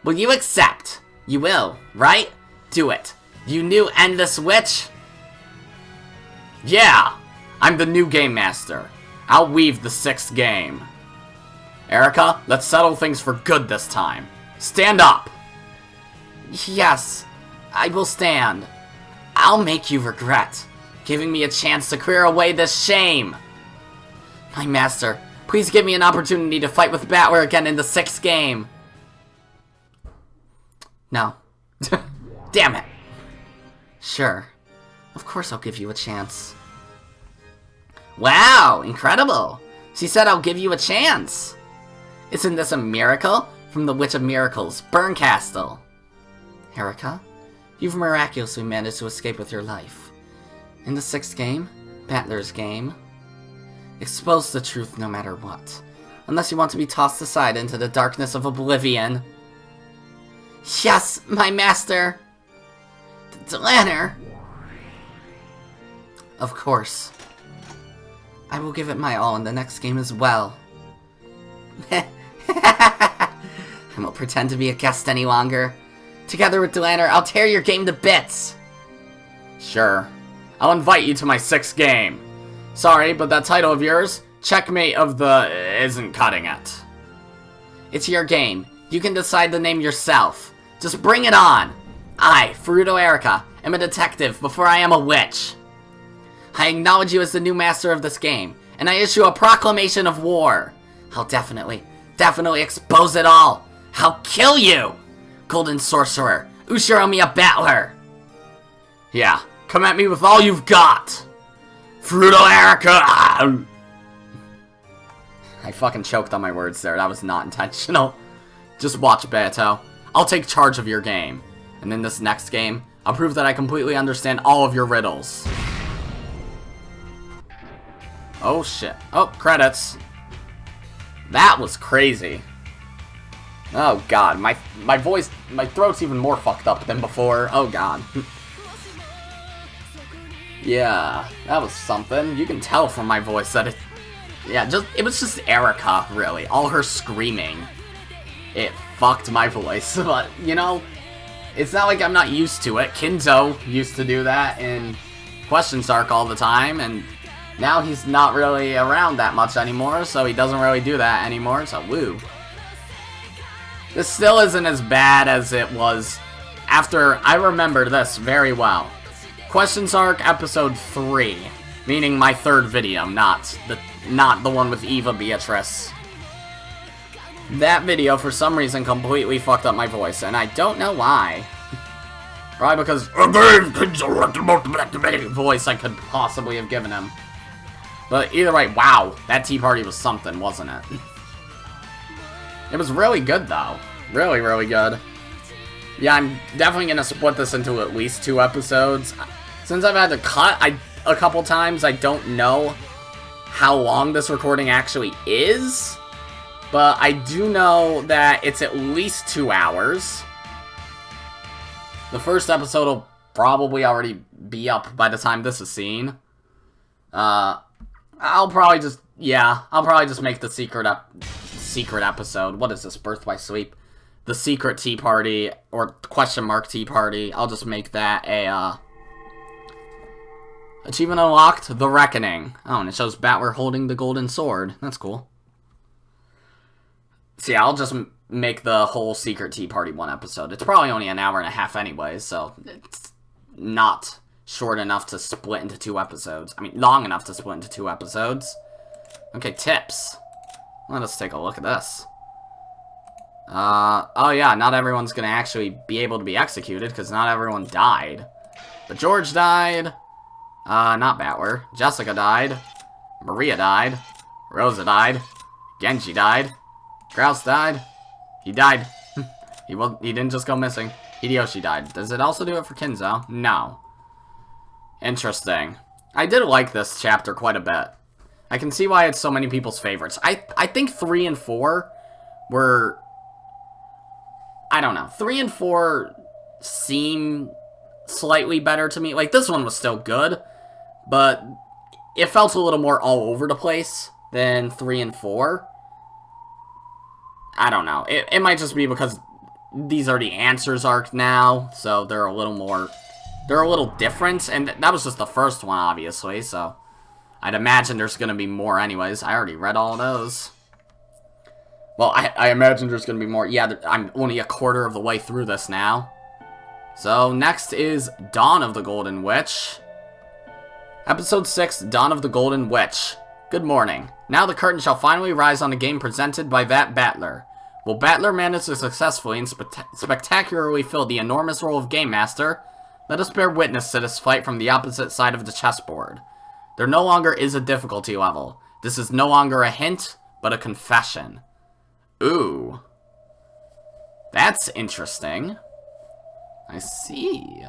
Will you accept? You will, right? Do it. You new endless witch? Yeah! I'm the new Game Master. I'll weave the 6th game. Erika, let's settle things for good this time. Stand up! Yes, I will stand. I'll make you regret giving me a chance to clear away this shame. My master, please give me an opportunity to fight with Battler again in the 6th game. No. Damn it. Sure. Of course I'll give you a chance. Wow, incredible. She said I'll give you a chance. Isn't this a miracle from the Witch of Miracles, Burn Castle? Erika, you've miraculously managed to escape with your life. In the 6th game, Battler's game, expose the truth no matter what, unless you want to be tossed aside into the darkness of oblivion. Yes, my master! Delanner! Of course. I will give it my all in the next game as well. I won't pretend to be a guest any longer. Together with Delanner, I'll tear your game to bits! Sure. I'll invite you to my 6th game. Sorry, but that title of yours, Checkmate of the... isn't cutting it. It's your game. You can decide the name yourself. Just bring it on! I, Furuto Erika, am a detective before I am a witch. I acknowledge you as the new master of this game, and I issue a proclamation of war. I'll definitely expose it all. I'll kill you! Golden Sorcerer, Ushiromiya Battler! Yeah, come at me with all you've got! Furuto Erika! I fucking choked on my words there, that was not intentional. Just watch, Beto. I'll take charge of your game. And in this next game, I'll prove that I completely understand all of your riddles. Oh shit. Oh, credits. That was crazy. Oh god, my voice, my throat's even more fucked up than before. Oh god. Yeah, that was something. You can tell from my voice that it was just Erika, really. All her screaming. It fucked my voice, but, you know, it's not like I'm not used to it. Kinzo used to do that in Questions Arc all the time, and now he's not really around that much anymore, so he doesn't really do that anymore, so woo. This still isn't as bad as it was after. I remember this very well. Questions Arc episode 3, meaning my 3rd video, not the one with Eva Beatrice. That video, for some reason, completely fucked up my voice, and I don't know why. Probably because voice I could possibly have given him. But either way, wow, that tea party was something, wasn't it? It was really good, though. Really, really good. Yeah, I'm definitely gonna split this into at least 2 episodes. Since I've had to cut a couple times, I don't know how long this recording actually is. But I do know that it's at least 2 hours. The first episode will probably already be up by the time this is seen. I'll probably just make the secret episode. What is this, Birth by Sleep? The secret tea party, or question mark tea party. I'll just make that a, achievement unlocked, The Reckoning. Oh, and it shows Battler holding the golden sword. That's cool. So yeah, I'll just make the whole secret tea party one episode. It's probably only an hour and a half anyway, so it's not short enough to split into 2 episodes. I mean, long enough to split into 2 episodes. Okay, tips. Let us take a look at this. Oh yeah, not everyone's gonna actually be able to be executed, because not everyone died. But George died. Not Battler. Jessica died. Maria died. Rosa died. Genji died. Grouse died. He died. He didn't just go missing. Hideyoshi died. Does it also do it for Kinzo? No. Interesting. I did like this chapter quite a bit. I can see why it's so many people's favorites. I think 3 and 4 were... I don't know. 3 and 4 seem slightly better to me. Like, this one was still good, but it felt a little more all over the place than 3 and 4. I don't know. It might just be because these are the answers arc now, so they're a little different, and that was just the first one, obviously, so I'd imagine there's gonna be more anyways. I already read all of those. Well, I imagine there's gonna be more. Yeah, I'm only a quarter of the way through this now. So, next is Dawn of the Golden Witch. Episode 6, Dawn of the Golden Witch. Good morning. Now the curtain shall finally rise on the game presented by that Battler. Will Battler manage to successfully and spectacularly fill the enormous role of Game Master? Let us bear witness to this fight from the opposite side of the chessboard. There no longer is a difficulty level. This is no longer a hint, but a confession. Ooh. That's interesting. I see.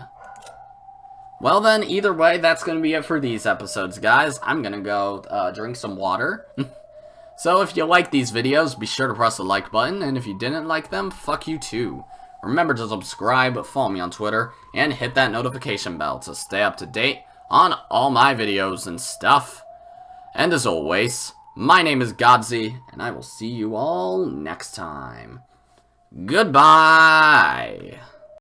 Well then, either way, that's going to be it for these episodes, guys. I'm going to go drink some water. So if you like these videos, be sure to press the like button, and if you didn't like them, fuck you too. Remember to subscribe, follow me on Twitter, and hit that notification bell to stay up to date on all my videos and stuff. And as always, my name is Godzi, and I will see you all next time. Goodbye!